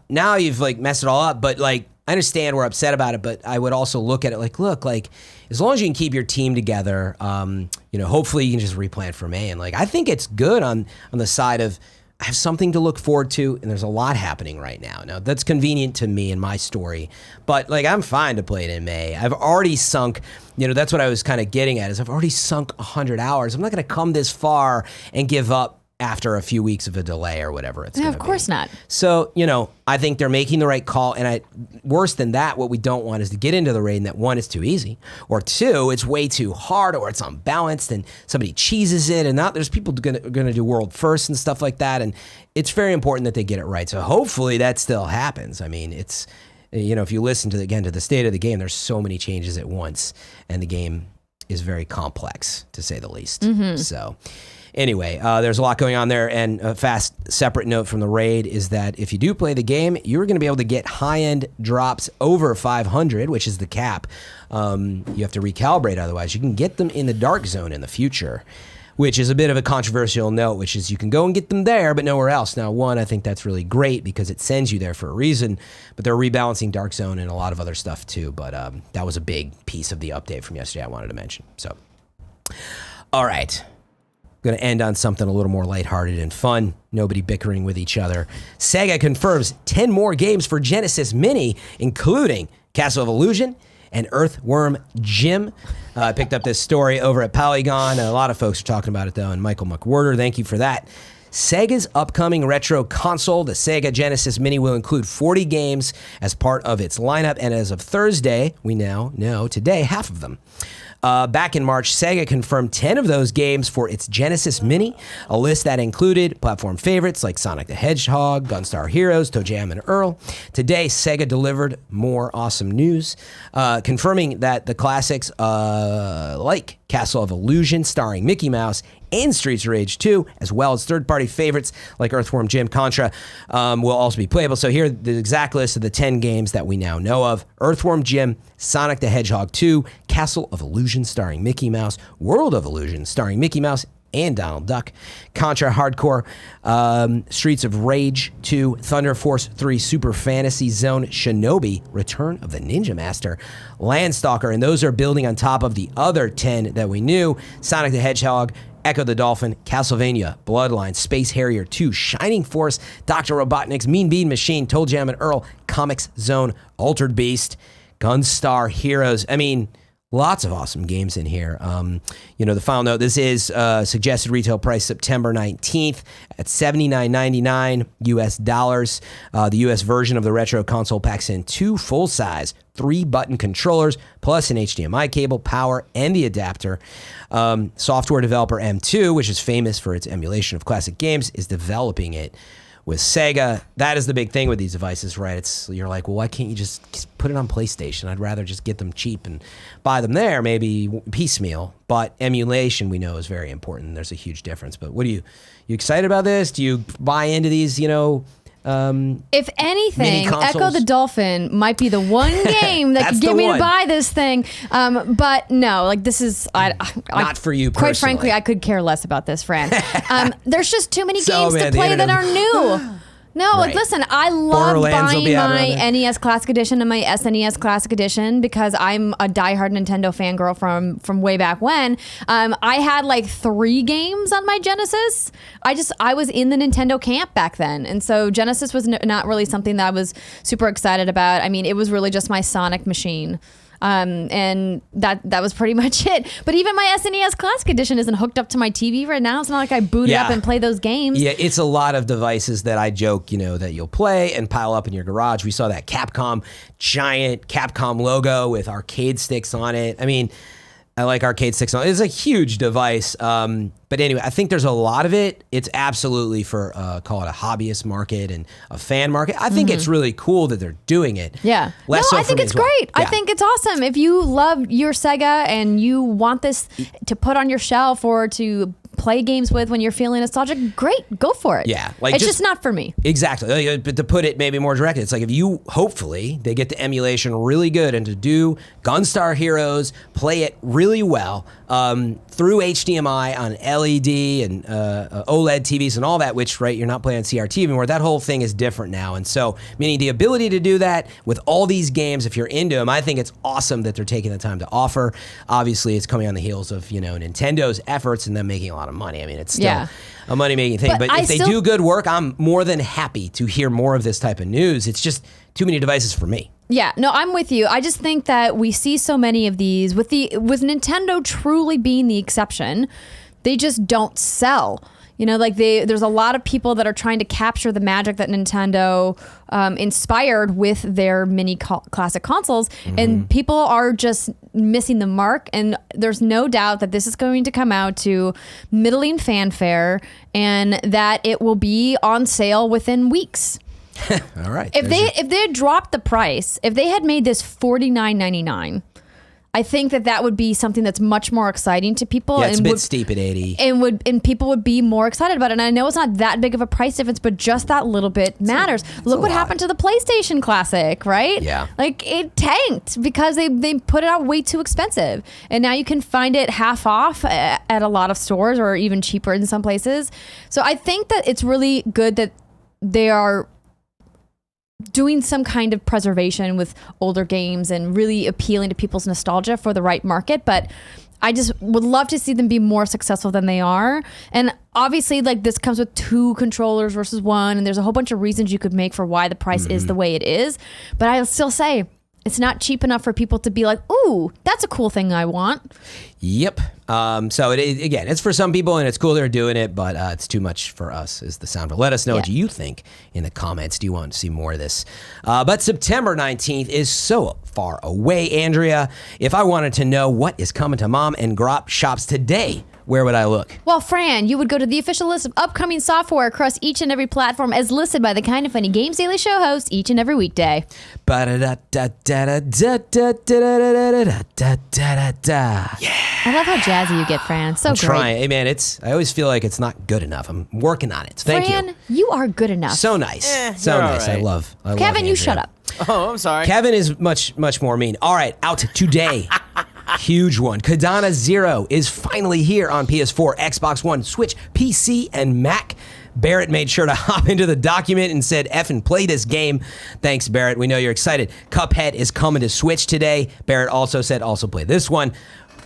Now you've messed it all up, but I understand we're upset about it, but I would also look at it look, as long as you can keep your team together, hopefully you can just replan for May. And I think it's good on the side of I have something to look forward to, and there's a lot happening right now. Now, that's convenient to me and my story, but I'm fine to play it in May. I've already sunk, that's what I was kind of getting at, is I've already sunk 100 hours. I'm not going to come this far and give up after a few weeks of a delay or whatever it's going to be. Of course not. So, I think they're making the right call. And worse than that, what we don't want is to get into the raid and that, one, it's too easy, or two, it's way too hard, or it's unbalanced and somebody cheeses it. And there's people going to do world first and stuff like that. And it's very important that they get it right. So hopefully that still happens. I mean, it's, if you listen to the state of the game, there's so many changes at once and the game is very complex, to say the least. So anyway, there's a lot going on there, and a fast separate note from the raid is that if you do play the game, you're going to be able to get high-end drops over 500, which is the cap. You have to recalibrate otherwise. You can get them in the dark zone in the future, which is a bit of a controversial note, which is you can go and get them there, but nowhere else. Now, one, I think that's really great because it sends you there for a reason, but they're rebalancing dark zone and a lot of other stuff too. But that was a big piece of the update from yesterday I wanted to mention. So, all right. Going to end on something a little more lighthearted and fun. Nobody bickering with each other. Sega confirms 10 more games for Genesis Mini, including Castle of Illusion and Earthworm Jim. I picked up this story over at Polygon. A lot of folks are talking about it, though, and Michael McWhertor, thank you for that. Sega's upcoming retro console, the Sega Genesis Mini, will include 40 games as part of its lineup, and as of Thursday, we now know today, half of them. Back in March, Sega confirmed 10 of those games for its Genesis Mini, a list that included platform favorites like Sonic the Hedgehog, Gunstar Heroes, ToeJam and Earl. Today, Sega delivered more awesome news, confirming that the classics like Castle of Illusion, starring Mickey Mouse, and Streets of Rage 2, as well as third-party favorites like Earthworm Jim, Contra, will also be playable. So here are the exact list of the 10 games that we now know of. Earthworm Jim, Sonic the Hedgehog 2, Castle of Illusion starring Mickey Mouse, World of Illusion starring Mickey Mouse and Donald Duck, Contra Hardcore, Streets of Rage 2, Thunder Force 3, Super Fantasy Zone, Shinobi, Return of the Ninja Master, Landstalker, and those are building on top of the other 10 that we knew, Sonic the Hedgehog, Echo the Dolphin, Castlevania, Bloodline, Space Harrier 2, Shining Force, Dr. Robotnik's Mean Bean Machine, ToeJam and Earl, Comics Zone, Altered Beast, Gunstar Heroes. I mean, lots of awesome games in here. The final note, this is suggested retail price September 19th at $79.99 US dollars. The US version of the retro console packs in 2 full-size 3-button controllers, plus an HDMI cable, power, and the adapter. Software developer M2, which is famous for its emulation of classic games, is developing it with Sega. That is the big thing with these devices, right? You're like, well, why can't you just put it on PlayStation? I'd rather just get them cheap and buy them there, maybe piecemeal. But emulation, we know, is very important. There's a huge difference. But what you excited about this? Do you buy into these, If anything, consoles. Echo the Dolphin might be the one game that could get me to buy this thing. But no, like this is not for you Quite personally. frankly, I could care less about this, Fran. There's just too many games man, to the play that internet- are new. No, like Right. listen, I love Borderlands will buying be out my around there. NES Classic Edition and my SNES Classic Edition because I'm a diehard Nintendo fangirl from way back when. I had like 3 games on my Genesis. I was in the Nintendo camp back then, and so Genesis was not really something that I was super excited about. I mean, it was really just my Sonic machine. And that was pretty much it. But even my SNES Classic Edition isn't hooked up to my TV right now. It's not like I boot it up and play those games. Yeah, it's a lot of devices that I joke, that you'll play and pile up in your garage. We saw that giant Capcom logo with arcade sticks on it. I mean, I like arcade sticks on it. It's a huge device. But anyway, I think there's a lot of it. It's absolutely for, call it a hobbyist market and a fan market. I think it's really cool that they're doing it. Yeah. Less so I for think me it's as well. great. I Yeah. think it's awesome. If you love your Sega and you want this to put on your shelf or to play games with when you're feeling nostalgic, great, go for it. Yeah, like it's just- just not for me. Exactly. But to put it maybe more directly, it's like if you, hopefully, they get the emulation really good and to do Gunstar Heroes, play it really well through HDMI on LED and OLED TVs and all that, which, right, you're not playing on CRT anymore. That whole thing is different now. And so, meaning the ability to do that with all these games, if you're into them, I think it's awesome that they're taking the time to offer. Obviously, it's coming on the heels of, Nintendo's efforts and them making a lot of money. I mean, it's still a money-making thing. But if they do good work, I'm more than happy to hear more of this type of news. It's just too many devices for me. Yeah, no, I'm with you. I just think that we see so many of these with Nintendo truly being the exception. They just don't sell. There's a lot of people that are trying to capture the magic that Nintendo inspired with their mini classic consoles, and people are just missing the mark. And there's no doubt that this is going to come out to middling fanfare, and that it will be on sale within weeks. All right. If they had dropped the price, if they had made this $49.99, I think that would be something that's much more exciting to people. Yeah, it's and a bit steep at 80. And people would be more excited about it. And I know it's not that big of a price difference, but just that little bit matters. Look what happened to the PlayStation Classic, right? Yeah. Like it tanked because they put it out way too expensive. And now you can find it half off at a lot of stores or even cheaper in some places. So I think that it's really good that they are doing some kind of preservation with older games and really appealing to people's nostalgia for the right market. But I just would love to see them be more successful than they are. And obviously, like, this comes with 2 controllers versus 1, and there's a whole bunch of reasons you could make for why the price is the way it is. But I'll still say it's not cheap enough for people to be like, ooh, that's a cool thing I want. Yep. So again, it's for some people and it's cool they're doing it, but it's too much for us is the sound. But let us know what you think in the comments. Do you want to see more of this? But September 19th is so far away, Andrea. If I wanted to know what is coming to Mom and Grop shops today, where would I look? Well, Fran, you would go to the official list of upcoming software across each and every platform as listed by the Kind of Funny Games Daily Show host each and every weekday. Yeah. I love how jazzy you get, Fran. So I'm great. trying. Hey, man, I always feel like it's not good enough. I'm working on it. Thank Fran, you. you are good enough. So nice. So you're nice. all right. I love Kevin, Andrea. you shut up. Oh, I'm sorry. Kevin is much more mean. All right, out today. Huge one. Kadana Zero is finally here on PS4, Xbox One, Switch, PC, and Mac. Barrett made sure to hop into the document and said, effing play this game. Thanks, Barrett. We know you're excited. Cuphead is coming to Switch today. Barrett also said, also play this one.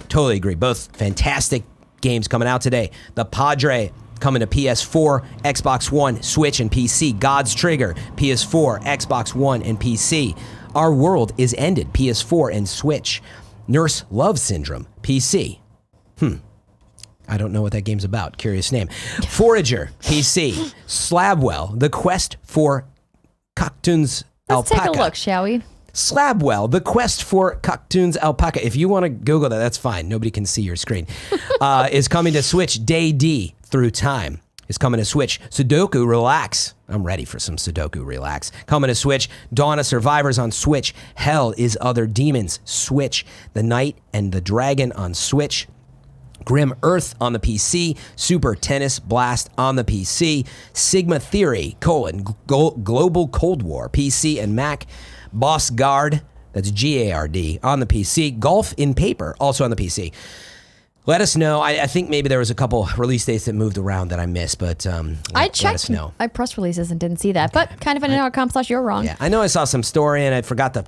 Totally agree. Both fantastic games coming out today. The Padre coming to PS4, Xbox One, Switch, and PC. God's Trigger, PS4, Xbox One, and PC. Our World is Ended, PS4 and Switch. Nurse Love Syndrome, PC. I don't know what that game's about. Curious name. Forager, PC. Slabwell, The Quest for Cocktoon's Let's Alpaca. take a look, shall we? Slabwell, The Quest for Cocktoon's Alpaca. If you want to Google that, that's fine. Nobody can see your screen. Is coming to Switch. Day D Through Time is coming to Switch. Sudoku Relax. I'm ready for some Sudoku Relax. Coming to Switch. Dawn of Survivors on Switch. Hell is Other Demons. Switch. The Knight and the Dragon on Switch. Grim Earth on the PC, Super Tennis Blast on the PC, Sigma Theory, Global Cold War, PC and Mac, Boss Guard, that's Gard, on the PC, Golf in Paper, also on the PC. Let us know. I think maybe there was a couple release dates that moved around that I missed, but I checked. let us know. I press releases and didn't see that, but kindoffunny.com/you're wrong. Yeah, I know I saw some story and I forgot to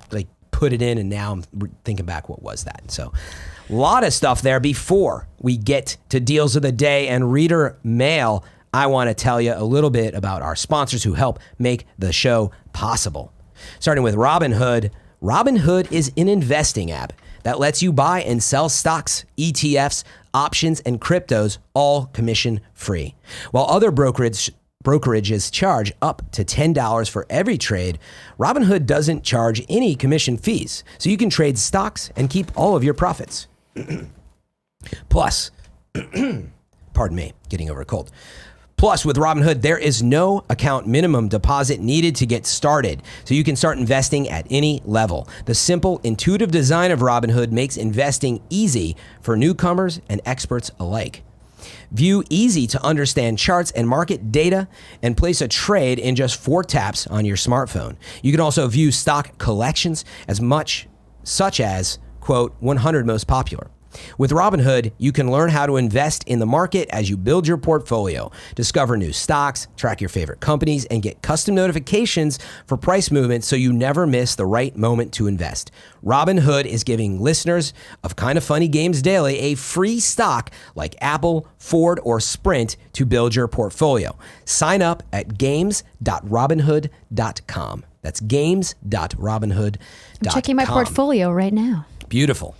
put it in, and now I'm thinking back, what was that? So a lot of stuff there. Before we get to deals of the day and reader mail, I want to tell you a little bit about our sponsors who help make the show possible. Starting with Robinhood. Robinhood is an investing app that lets you buy and sell stocks, ETFs, options, and cryptos, all commission free. While other brokerages charge up to $10 for every trade, Robinhood doesn't charge any commission fees, so you can trade stocks and keep all of your profits. Plus, pardon me, getting over a cold. Plus, with Robinhood, there is no account minimum deposit needed to get started, so you can start investing at any level. The simple, intuitive design of Robinhood makes investing easy for newcomers and experts alike. View easy-to-understand charts and market data and place a trade in just 4 taps on your smartphone. You can also view stock collections such as, quote, 100 most popular. With Robinhood, you can learn how to invest in the market as you build your portfolio, discover new stocks, track your favorite companies, and get custom notifications for price movement so you never miss the right moment to invest. Robinhood is giving listeners of Kind of Funny Games Daily a free stock like Apple, Ford, or Sprint to build your portfolio. Sign up at games.robinhood.com. That's games.robinhood.com. I'm checking my portfolio right now. Beautiful.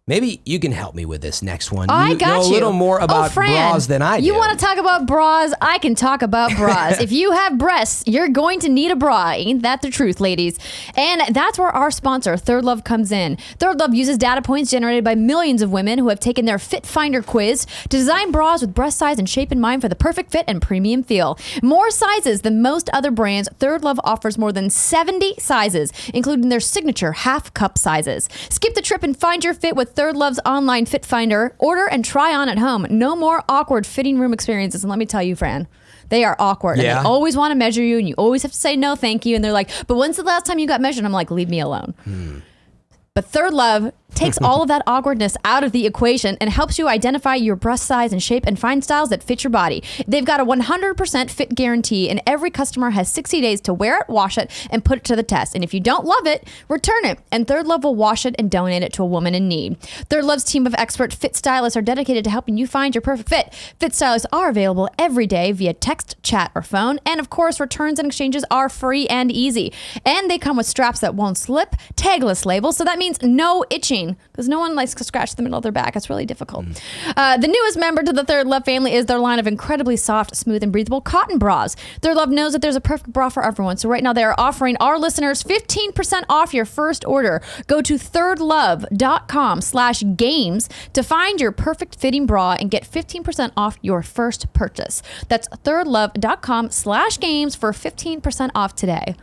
Maybe you can help me with this next one. I You know a little more about Fran, bras than I do. You want to talk about bras? I can talk about bras. If you have breasts, you're going to need a bra. Ain't that the truth, ladies? And that's where our sponsor, Thirdlove, comes in. Thirdlove uses data points generated by millions of women who have taken their Fit Finder quiz to design bras with breast size and shape in mind for the perfect fit and premium feel. More sizes than most other brands, Thirdlove offers more than 70 sizes, including their signature half-cup sizes. Skip the trip and find your fit with Thirdlove's online fit finder. Order and try on at home. No more awkward fitting room experiences. And let me tell you, Fran, they are awkward. Yeah. And they always want to measure you, and you always have to say no, thank you. And they're like, but when's the last time you got measured? I'm like, leave me alone. But Thirdlove takes all of that awkwardness out of the equation and helps you identify your breast size and shape and find styles that fit your body. They've got a 100% fit guarantee, and every customer has 60 days to wear it, wash it, and put it to the test. And if you don't love it, return it, and Thirdlove will wash it and donate it to a woman in need. Thirdlove's team of expert fit stylists are dedicated to helping you find your perfect fit. Fit stylists are available every day via text, chat, or phone. And of course, returns and exchanges are free and easy. And they come with straps that won't slip, tagless labels, so that means no itching, because no one likes to scratch the middle of their back. It's really difficult. The newest member to the Thirdlove family is their line of incredibly soft, smooth, and breathable cotton bras. Thirdlove knows that there's a perfect bra for everyone, so right now they are offering our listeners 15% off your first order. Go to thirdlove.com/games to find your perfect fitting bra and get 15% off your first purchase. That's thirdlove.com/games for 15% off today.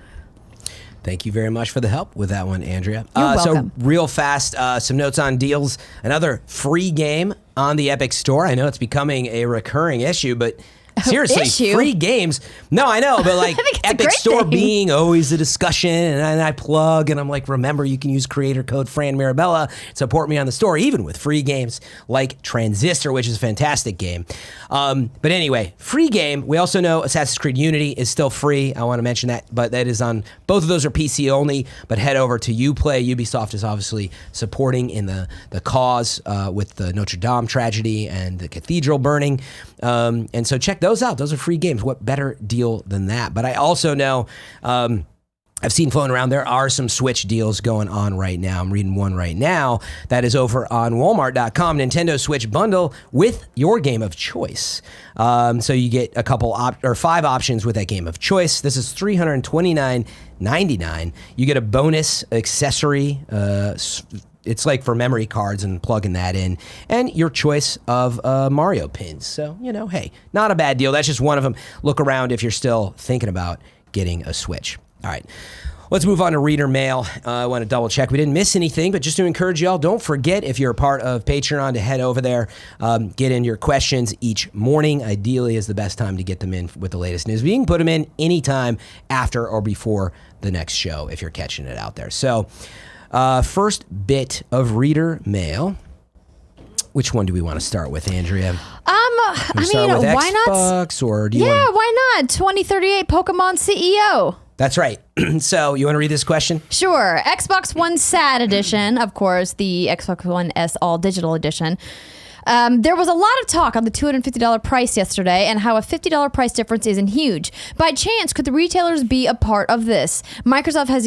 Thank you very much for the help with that one, Andrea. You're welcome. So real fast, some notes on deals. Another free game on the Epic Store. I know it's becoming a recurring issue, but seriously, free games. No, I know, but like Epic Store thing. being always a discussion, and I plug, and I'm like, remember, you can use creator code Fran Mirabella to support me on the store, even with free games like Transistor, which is a fantastic game. But anyway, free game. We also know Assassin's Creed Unity is still free. I want to mention that, but that is on, both of those are PC only, but head over to Uplay. Ubisoft is obviously supporting in the cause with the Notre Dame tragedy and the cathedral burning. And so check those out. Those are free games. What better deal than that? But I also know, I've seen flown around, there are some Switch deals going on right now. I'm reading one right now that is over on Walmart.com. Nintendo Switch bundle with your game of choice. So you get a couple or 5 options with that game of choice. This is $329.99. You get a bonus accessory. It's like for memory cards and plugging that in, and your choice of Mario pins. So, hey, not a bad deal. That's just one of them. Look around if you're still thinking about getting a Switch. All right. Let's move on to reader mail. I want to double check we didn't miss anything, but just to encourage y'all, don't forget if you're a part of Patreon to head over there, get in your questions each morning. Ideally is the best time to get them in with the latest news. But you can put them in anytime after or before the next show if you're catching it out there. So first bit of reader mail. Which one do we want to start with, Andrea? I mean, why not? Xbox, or do you Yeah, want... why not? 2038 Pokemon CEO. That's right. So you want to read this question? Sure. Xbox One SAD Edition, of course, the Xbox One S All Digital Edition. There was a lot of talk on the $250 price yesterday and how a $50 price difference isn't huge. By chance, could the retailers be a part of this? Microsoft has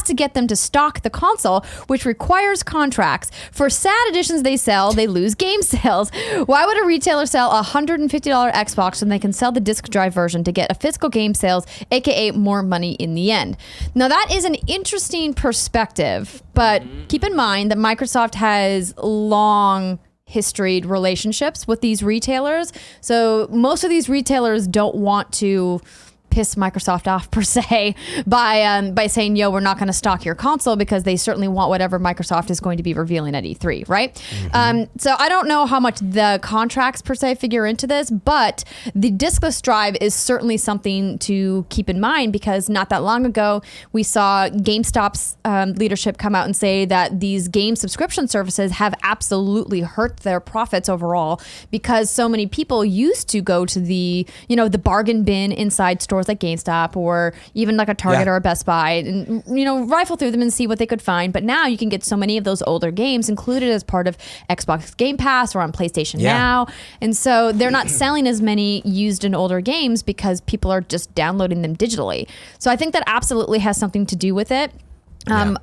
to get them to stock the console, which requires contracts. For SAD editions they sell, they lose game sales. Why would a retailer sell a $150 Xbox when they can sell the disc drive version to get a physical game sales, aka more money in the end? Now that is an interesting perspective, but keep in mind that Microsoft has long historied relationships with these retailers. So most of these retailers don't want to piss Microsoft off per se by saying, yo, we're not going to stock your console, because they certainly want whatever Microsoft is going to be revealing at E3, right? So I don't know how much the contracts per se figure into this, but the diskless drive is certainly something to keep in mind, because not that long ago we saw GameStop's leadership come out and say that these game subscription services have absolutely hurt their profits overall, because so many people used to go to the bargain bin inside stores like GameStop or even like a Target or a Best Buy and, rifle through them and see what they could find. But now you can get so many of those older games included as part of Xbox Game Pass or on PlayStation Now. And so they're not selling as many used and older games because people are just downloading them digitally. So I think that absolutely has something to do with it.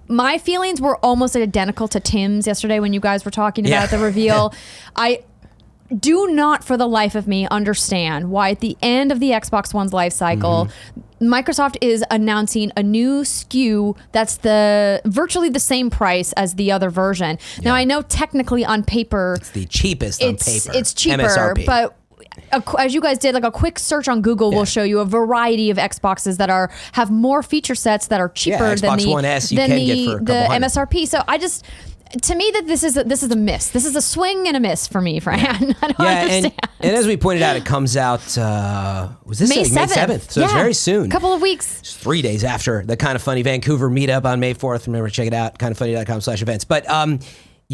My feelings were almost identical to Tim's yesterday when you guys were talking about the reveal. I do not for the life of me understand why at the end of the Xbox One's life cycle, Microsoft is announcing a new SKU that's virtually the same price as the other version. Now, I know technically on paper, it's the cheapest on paper. It's cheaper, MSRP. but as you guys did, like a quick search on Google will show you a variety of Xboxes that have more feature sets that are cheaper than Xbox One S you can get for a couple hundred. MSRP. So to me, that this is a miss. This is a swing and a miss for me, Fran. I don't understand. And as we pointed out, it comes out, was this May 7th? So it's very soon. A couple of weeks. It's 3 days after the Kind of Funny Vancouver meetup on May 4th. Remember, check it out, kindoffunny.com/events. But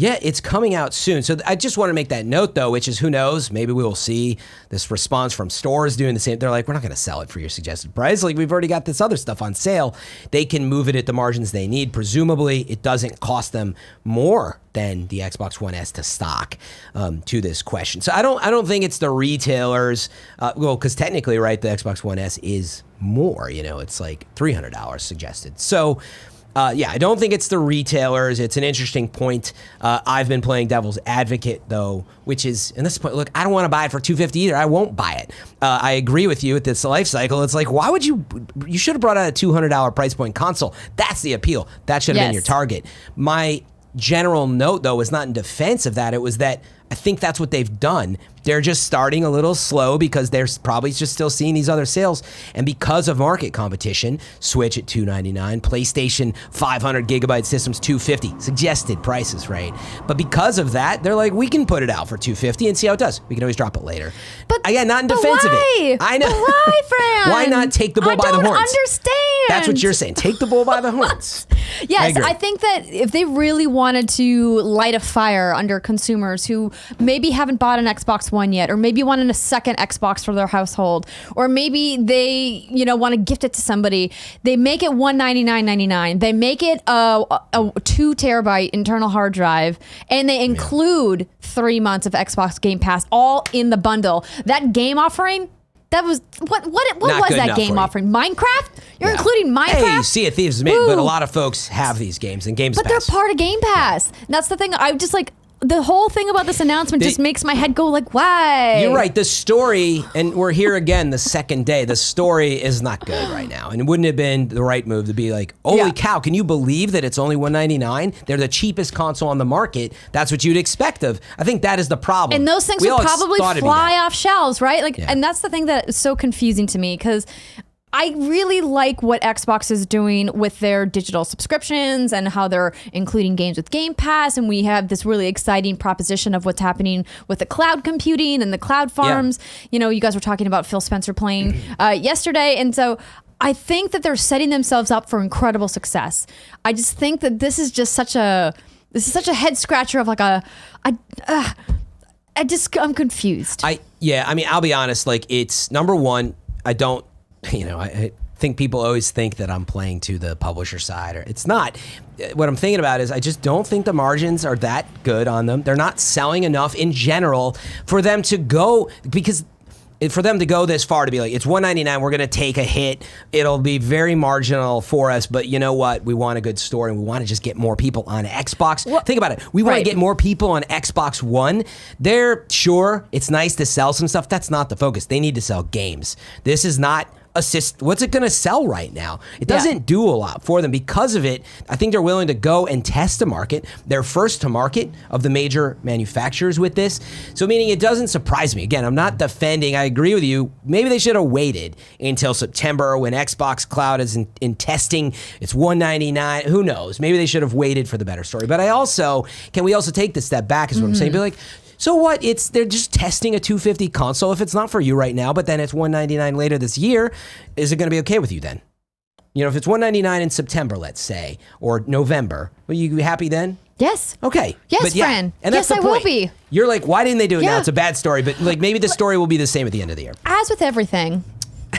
it's coming out soon. So I just want to make that note, though, which is, who knows, maybe we will see this response from stores doing the same. They're like, we're not going to sell it for your suggested price. Like, we've already got this other stuff on sale. They can move it at the margins they need. Presumably, it doesn't cost them more than the Xbox One S to stock to this question. So I don't think it's the retailers. Because technically, right, the Xbox One S is more. It's like $300 suggested. So I don't think it's the retailers. It's an interesting point. I've been playing devil's advocate, though, which is, and this point, look, I don't want to buy it for $250 either. I won't buy it. I agree with you at this life cycle. It's like, why would you should have brought out a $200 price point console. That's the appeal. That should have been your target. My general note, though, was not in defense of that. It was that I think that's what they've done. They're just starting a little slow because they're probably just still seeing these other sales. And because of market competition, Switch at $299, PlayStation 500 gigabyte systems $250, suggested prices, right? But because of that, they're like, we can put it out for $250 and see how it does. We can always drop it later. But again, not in defense of it. I know. But why, Fran? Why not take the bull by the horns? I don't understand. That's what you're saying. Take the bull by the horns. Yes, I think that if they really wanted to light a fire under consumers who maybe haven't bought an Xbox One yet, or maybe wanted a second Xbox for their household, or maybe they, want to gift it to somebody, they make it $199.99. They make it a 2 terabyte internal hard drive, and they include 3 months of Xbox Game Pass all in the bundle. That game offering. That was what was that game offering? Minecraft? You're including Minecraft? Hey, Sea of Thieves, but a lot of folks have these games and Games Pass. But they're part of Game Pass. That's the thing. I just like the whole thing about this announcement just makes my head go like, why? You're right. The story, and we're here again the second day, the story is not good right now. And it wouldn't have been the right move to be like, holy cow, can you believe that it's only $199? They're the cheapest console on the market. That's what you'd expect of. I think that is the problem. And those things would probably fly off shelves, right? And that's the thing that is so confusing to me, because I really like what Xbox is doing with their digital subscriptions and how they're including games with Game Pass. And we have this really exciting proposition of what's happening with the cloud computing and the cloud farms. You guys were talking about Phil Spencer playing yesterday. And so I think that they're setting themselves up for incredible success. I just think that this is such a head scratcher of I'm confused. I mean, I'll be honest. Like, it's number one, I don't. I think people always think that I'm playing to the publisher side, or it's not. What I'm thinking about is I just don't think the margins are that good on them. They're not selling enough in general for them to go, because for them to go this far to be like, it's $199, we're going to take a hit. It'll be very marginal for us, but you know what? We want a good story, and we want to just get more people on Xbox. Well, think about it. We want to get more people on Xbox One. Sure, it's nice to sell some stuff. That's not the focus. They need to sell games. This is not what's it going to sell right now? It doesn't do a lot for them. Because of it, I think they're willing to go and test the market. They're first to market of the major manufacturers with this. So meaning it doesn't surprise me. Again, I'm not defending. I agree with you. Maybe they should have waited until September when Xbox Cloud is in testing. It's $199. Who knows? Maybe they should have waited for the better story. But can we also take this step back is what I'm saying. Be like, so what? They're just testing a $250 console. If it's not for you right now, but then it's $199 later this year, is it going to be okay with you then? If it's $199 in September, let's say, or November, will you be happy then? Yes. Okay. Yes, Fran. And that's yes, the point. I will be. You're like, why didn't they do it now? It's a bad story, but like maybe the story will be the same at the end of the year. As with everything,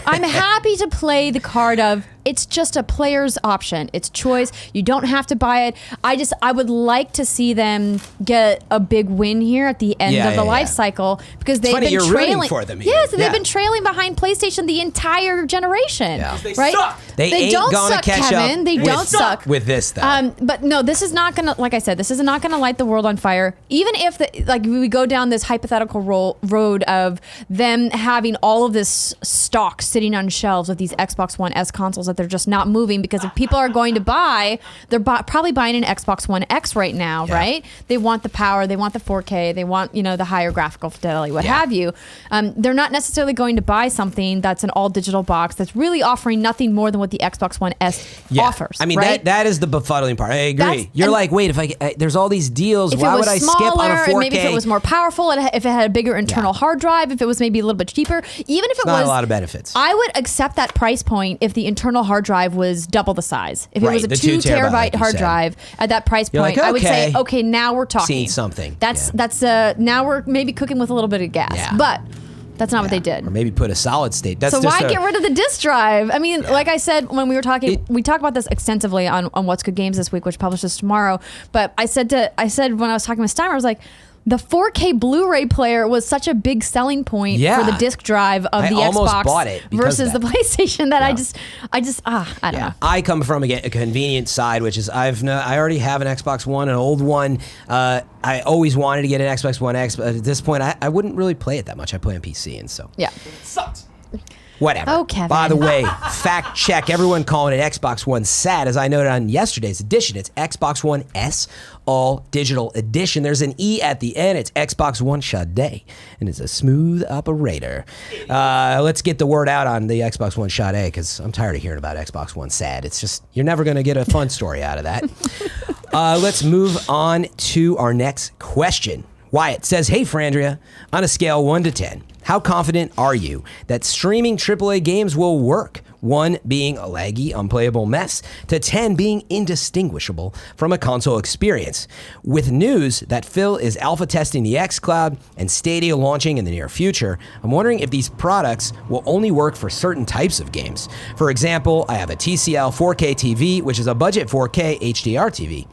I'm happy to play the card of it's just a player's option. It's choice. You don't have to buy it. I would like to see them get a big win here at the end of the life cycle, because they've been trailing for them. Yes, they've been trailing behind PlayStation the entire generation. Yeah. They right? suck. They don't suck, Kevin. They don't suck with this though. But no, this is not gonna. Like I said, this is not gonna light the world on fire. Even if we go down this hypothetical road of them having all of this stock sitting on shelves of these Xbox One S consoles that they're just not moving, because if people are going to buy, they're probably buying an Xbox One X right now, right? They want the power, they want the 4K, they want the higher graphical fidelity, what have you. They're not necessarily going to buy something that's an all digital box that's really offering nothing more than what the Xbox One S offers. I mean, right? that is the befuddling part. I agree. You're like, wait, if there's all these deals, why would I skip on a 4K? Maybe if it was more powerful, if it had a bigger internal hard drive, if it was maybe a little bit cheaper, even if it was not a lot of benefits. I would accept that price point if the internal hard drive was double the size. If it was a 2 terabyte like hard drive at that price point, I would say, okay, now we're talking. Seen something. That's now we're maybe cooking with a little bit of gas. Yeah. But that's not what they did. Or maybe put a solid state. That's so why get rid of the disk drive? I mean, like I said when we were talking, we talked about this extensively on What's Good Games this week, which publishes tomorrow. But I said when I was talking with Steimer, I was like, the 4K Blu-ray player was such a big selling point for the disc drive of the Xbox bought it versus the PlayStation that I don't know. I come from a convenient side, which is I already have an Xbox One, an old one. I always wanted to get an Xbox One X, but at this point, I wouldn't really play it that much. I play on PC, and so It sucks. Whatever. Oh, Kevin. By the way, fact check. Everyone calling it Xbox One SAD. As I noted on yesterday's edition, it's Xbox One S All Digital Edition. There's an E at the end. It's Xbox One Sade, and it's a smooth operator. Let's get the word out on the Xbox One Sade, because I'm tired of hearing about Xbox One SAD. It's just, you're never going to get a fun story out of that. Let's move on to our next question. Wyatt says, hey, Fran and Andrea, on a scale 1 to 10, how confident are you that streaming AAA games will work? 1 being a laggy, unplayable mess, to 10 being indistinguishable from a console experience. With news that Phil is alpha testing the xCloud and Stadia launching in the near future, I'm wondering if these products will only work for certain types of games. For example, I have a TCL 4K TV, which is a budget 4K HDR TV.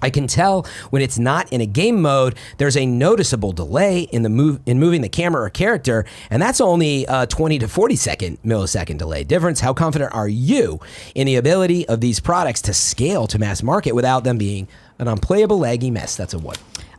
I can tell when it's not in a game mode, there's a noticeable delay in moving the camera or character, and that's only a 20 to 40 millisecond delay difference. How confident are you in the ability of these products to scale to mass market without them being an unplayable laggy mess? That's a 1.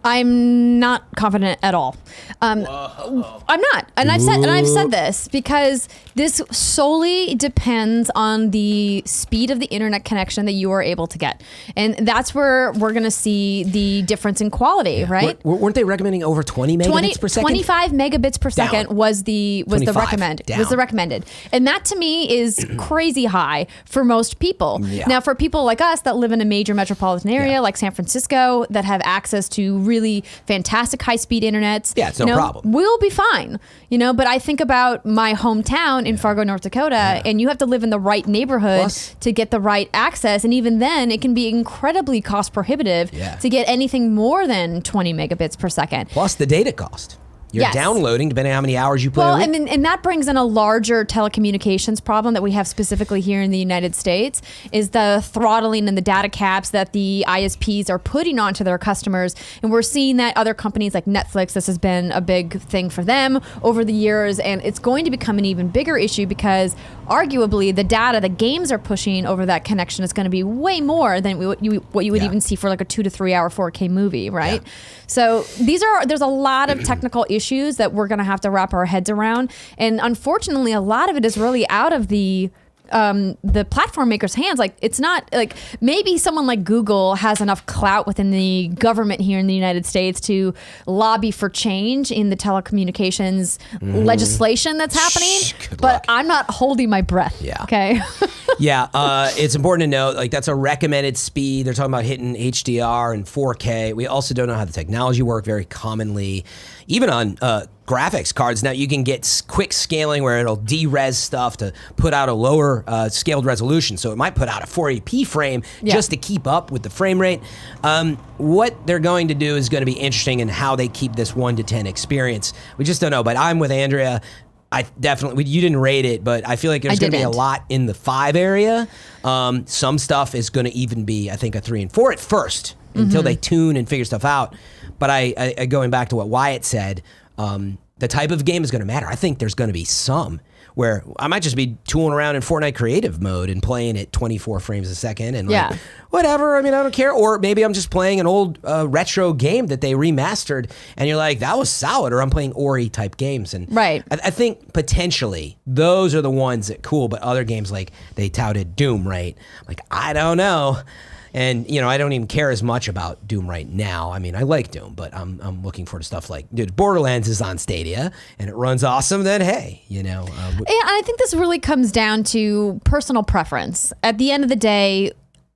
I'm not confident at all. I'm not, and I've said this because this solely depends on the speed of the internet connection that you are able to get, and that's where we're going to see the difference in quality, right? Weren't they recommending over 20 megabits per second? 25 megabits per second was the recommended, and that to me is crazy high for most people. Yeah. Now, for people like us that live in a major metropolitan area like San Francisco that have access to really fantastic high-speed internets, it's no problem. We'll be fine, but I think about my hometown in Fargo, North Dakota, and you have to live in the right neighborhood to get the right access, and even then it can be incredibly cost prohibitive to get anything more than 20 megabits per second. Plus the data cost. You're downloading, depending on how many hours you play. Well, and that brings in a larger telecommunications problem that we have specifically here in the United States, is the throttling and the data caps that the ISPs are putting onto their customers. And we're seeing that other companies like Netflix, this has been a big thing for them over the years. And it's going to become an even bigger issue because arguably the data the games are pushing over that connection is going to be way more than what you would even see for like a 2 to 3 hour 4K movie, right? Yeah. So there's a lot of technical issues that we're going to have to wrap our heads around. And unfortunately, a lot of it is really out of the platform makers' hands. Like, it's not like maybe someone like Google has enough clout within the government here in the United States to lobby for change in the telecommunications legislation that's happening. But I'm not holding my breath. Yeah. Okay. It's important to note, like, that's a recommended speed. They're talking about hitting HDR and 4K. We also don't know how the technology works very commonly. Even on graphics cards, now you can get quick scaling where it'll de-res stuff to put out a lower scaled resolution. So it might put out a 480p frame just to keep up with the frame rate. What they're going to do is going to be interesting in how they keep this 1 to 10 experience. We just don't know, but I'm with Andrea. I definitely, you didn't rate it, but I feel like there's going to be a lot in the 5 area. Some stuff is going to even be, I think, a 3 and 4 at first until they tune and figure stuff out. But I going back to what Wyatt said, the type of game is going to matter. I think there's going to be some where I might just be tooling around in Fortnite creative mode and playing at 24 frames a second and like, whatever. I mean, I don't care. Or maybe I'm just playing an old retro game that they remastered and you're like, that was solid. Or I'm playing Ori type games. And I think potentially those are the ones that cool. But other games like they touted Doom, right? Like, I don't know. And, I don't even care as much about Doom right now. I mean, I like Doom, but I'm looking forward to stuff like, dude, Borderlands is on Stadia and it runs awesome, then hey, Yeah, I think this really comes down to personal preference. At the end of the day,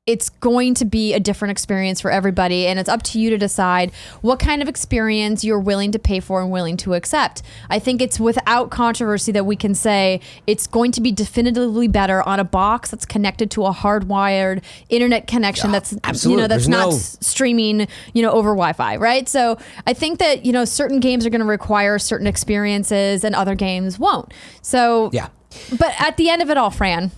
it's going to be a different experience for everybody, and it's up to you to decide what kind of experience you're willing to pay for and willing to accept. I think it's without controversy that we can say it's going to be definitively better on a box that's connected to a hardwired internet connection that's that's not streaming over Wi-Fi, right? So I think that certain games are going to require certain experiences and other games won't. So but at the end of it all, Fran,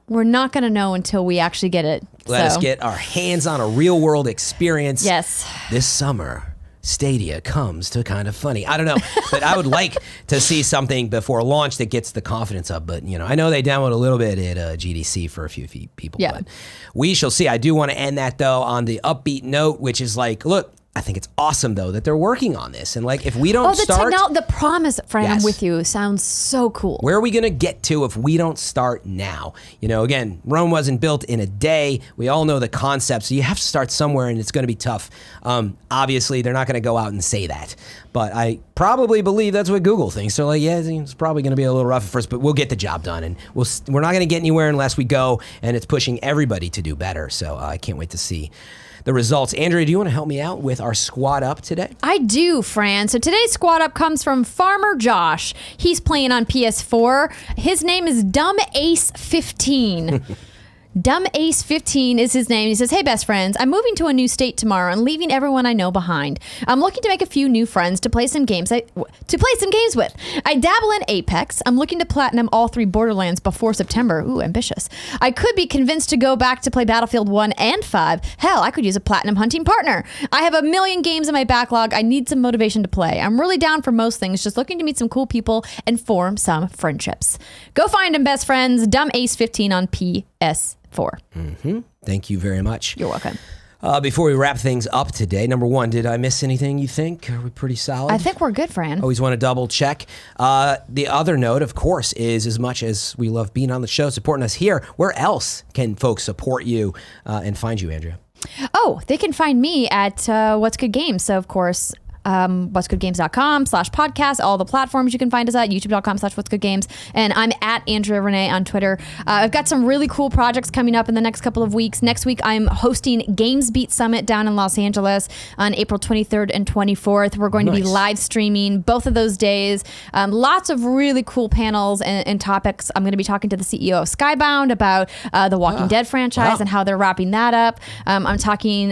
we're not going to know until we actually get it. Let us get our hands on a real world experience. Yes. This summer, Stadia comes to Kind of Funny. I don't know, but I would like to see something before launch that gets the confidence up. But, I know they download a little bit at GDC for a few people. Yeah. But we shall see. I do want to end that, though, on the upbeat note, which is like, look, I think it's awesome, though, that they're working on this. And, like, if we don't start... the promise, Fran, I'm with you, sounds so cool. Where are we going to get to if we don't start now? Again, Rome wasn't built in a day. We all know the concept, so you have to start somewhere, and it's going to be tough. Obviously, they're not going to go out and say that. But I probably believe that's what Google thinks. They're like, yeah, it's probably going to be a little rough at first, but we'll get the job done. And we're not going to get anywhere unless we go, and it's pushing everybody to do better. So I can't wait to see the results. Andrea, do you want to help me out with our squad up today? I do, Fran. So today's squad up comes from Farmer Josh. He's playing on PS4. His name is Dumb Ace 15. Dumb Ace 15 is his name. He says, hey, best friends, I'm moving to a new state tomorrow and leaving everyone I know behind. I'm looking to make a few new friends to play some games with. I dabble in Apex. I'm looking to platinum all 3 Borderlands before September. Ooh, ambitious. I could be convinced to go back to play Battlefield 1 and 5. Hell, I could use a platinum hunting partner. I have a million games in my backlog. I need some motivation to play. I'm really down for most things, just looking to meet some cool people and form some friendships. Go find him, best friends. Dumb Ace 15 on PS4. Thank you very much. You're welcome. Before we wrap things up today, number one, did I miss anything you think? Are we pretty solid? I think we're good, Fran. Always want to double check. The other note, of course, is as much as we love being on the show, supporting us here, where else can folks support you and find you, Andrea? Oh, they can find me at What's Good Games. So, of course, what'sgoodgames.com/podcast, all the platforms you can find us at, youtube.com/what'sgoodgames, and I'm at Andrea Renee on Twitter. I've got some really cool projects coming up in the next couple of weeks. Next week, I'm hosting Games Beat Summit down in Los Angeles on April 23rd and 24th. We're going to be live streaming both of those days. Lots of really cool panels and topics. I'm going to be talking to the CEO of Skybound about the Walking Dead franchise and how they're wrapping that up. I'm talking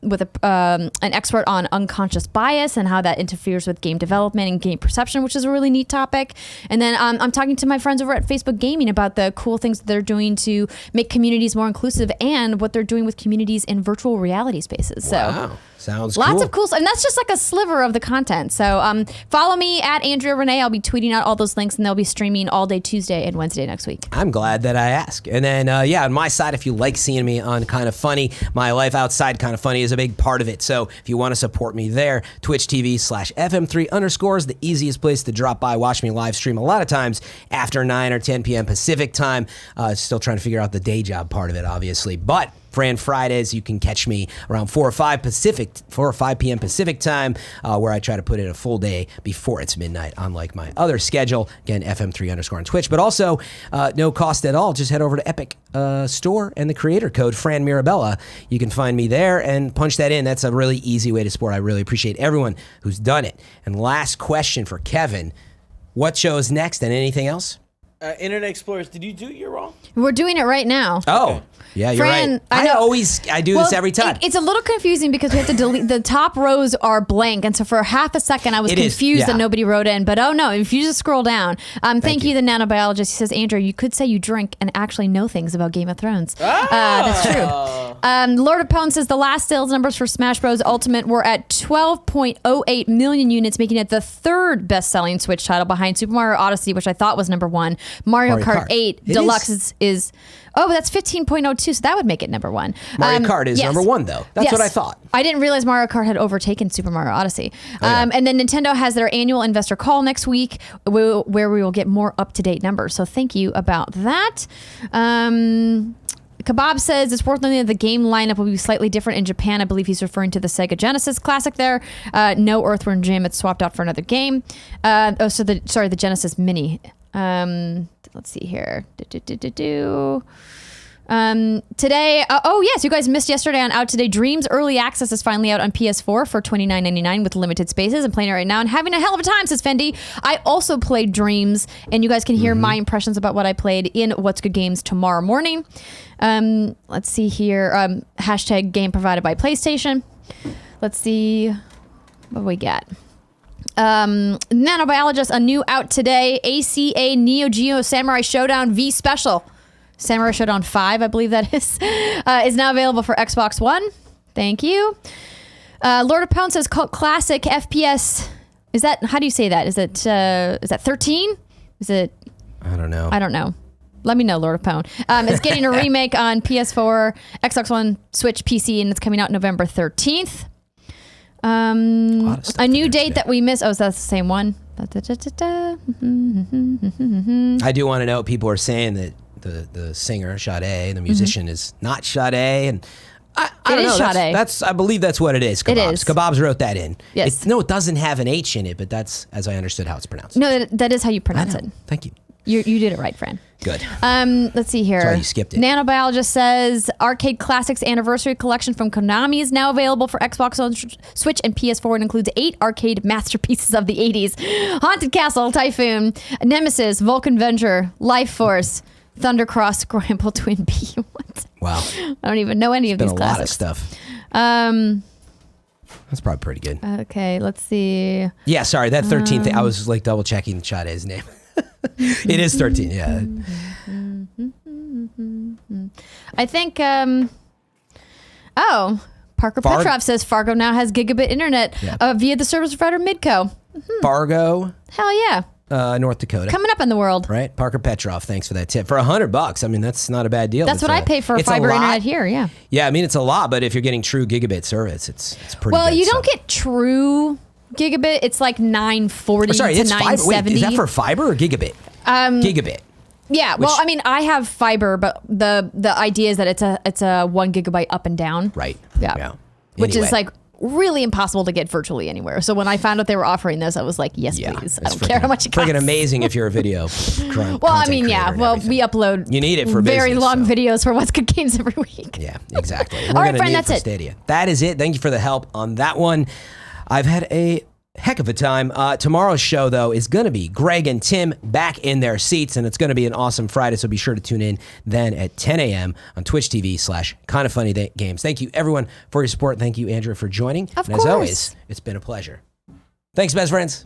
with an expert on unconscious bias and how that interferes with game development and game perception, which is a really neat topic. And then I'm talking to my friends over at Facebook Gaming about the cool things that they're doing to make communities more inclusive and what they're doing with communities in virtual reality spaces. So sounds lots of cool stuff. And that's just like a sliver of the content. So follow me at Andrea Renee. I'll be tweeting out all those links, and they'll be streaming all day Tuesday and Wednesday next week. I'm glad that I asked. And then, on my side, if you like seeing me on Kind of Funny, my life outside Kind of Funny is a big part of it. So if you want to support me there, Twitch TV/FM3_ is the easiest place to drop by, watch me live stream a lot of times after 9 or 10 p.m. Pacific time. Still trying to figure out the day job part of it, obviously. But Fran Fridays, you can catch me around 4 or 5 p.m. Pacific time, where I try to put in a full day before it's midnight, unlike my other schedule. Again, FM3_ on Twitch, but also no cost at all. Just head over to Epic Store and the creator code, Fran Mirabella. You can find me there and punch that in. That's a really easy way to support. I really appreciate everyone who's done it. And last question for Kevin, what show is next and anything else? Internet Explorers, did you do your wrong? We're doing it right now. Oh, yeah, you're Fran, right. I know. I do this every time. It's a little confusing because we have to delete the top rows are blank, and so for half a second I was confused that nobody wrote in. But oh no, if you just scroll down, thank you, the nanobiologist. He says, Andrew, you could say you drink and actually know things about Game of Thrones. That's true. Lord of Pwn says the last sales numbers for Smash Bros. Ultimate were at 12.08 million units, making it the third best-selling Switch title behind Super Mario Odyssey, which I thought was number one. Mario Kart 8 Deluxe is but that's 15.02, so that would make it number one. Mario Kart is number one, though. That's what I thought. I didn't realize Mario Kart had overtaken Super Mario Odyssey. And then Nintendo has their annual investor call next week, where we will get more up-to-date numbers. So thank you about that. Kebab says it's worth noting that the game lineup will be slightly different in Japan. I believe he's referring to the Sega Genesis Classic there. No Earthworm Jim. It's swapped out for another game. The Genesis Mini. Let's see here. Today, yes, you guys missed yesterday on Out Today. Dreams Early Access is finally out on PS4 for $29.99 with limited spaces. I'm playing it right now and having a hell of a time, says Fendi. I also played Dreams, and you guys can hear my impressions about what I played in What's Good Games tomorrow morning. Let's see here. Hashtag game provided by PlayStation. Let's see what we got. Nanobiologist, a new Out Today, ACA Neo Geo Samurai Showdown V Special. Samurai Showdown 5, I believe that is now available for Xbox One. Thank you. Lord of Pwn says classic FPS. Is that, how do you say that? Is that 13? Is it? I don't know. Let me know, Lord of Pwn. It's getting a remake on PS4, Xbox One, Switch, PC, and it's coming out November 13th. A new date that we missed. Oh, so that's the same one. I do want to know, people are saying that the singer Sade, the musician, is not Sade, and I don't know. I believe that's what it is. Kebabs. It is. Kebabs wrote that in. Yes. It doesn't have an H in it, but that's, as I understood, how it's pronounced. No, that is how you pronounce it. Thank you. You did it right, Fran. Good. Let's see here. Sorry, you skipped it. Nanobiologist says Arcade Classics Anniversary Collection from Konami is now available for Xbox on Switch and PS4 and includes 8 arcade masterpieces of the 80s. Haunted Castle, Typhoon, Nemesis, Vulcan Venture, Life Force, Thundercross, Scramble, Twin B. What? Wow. I don't even know any of these classics. Been a lot of stuff. That's probably pretty good. Okay, let's see. Yeah, sorry, that 13th thing, I was like double checking Sade's name. It is 13, yeah. I think, Parker Petrov says Fargo now has gigabit internet via the service provider Midco. Fargo? Hell yeah. North Dakota. Coming up in the world. Right, Parker Petrov. Thanks for that tip. For $100, I mean that's not a bad deal. That's what I pay for fiber internet here. Yeah. Yeah, I mean it's a lot, but if you're getting true gigabit service, it's pretty. Well, good, you don't get true gigabit. It's like 940 to it's 970. fiber. Wait, is that for fiber or gigabit? Gigabit. Yeah. Well, I mean, I have fiber, but the idea is that it's a 1 gigabyte up and down. Right. Yeah. Which is like really impossible to get virtually anywhere. So when I found out they were offering this, I was like, yes, please. I don't care how much it costs. Freaking amazing if you're a video. Well, I mean, yeah. Well, we upload you need it for very business, long videos for What's Good Games every week. Yeah, exactly. All right, friend, that's it. Stadia. That is it. Thank you for the help on that one. I've had a heck of a time. Tomorrow's show, though, is going to be Greg and Tim back in their seats, and it's going to be an awesome Friday, so be sure to tune in then at 10 a.m. on Twitch TV/KindOfFunnyGames. Thank you, everyone, for your support. Thank you, Andrea, for joining. Of and course. as always, it's been a pleasure. Thanks, best friends.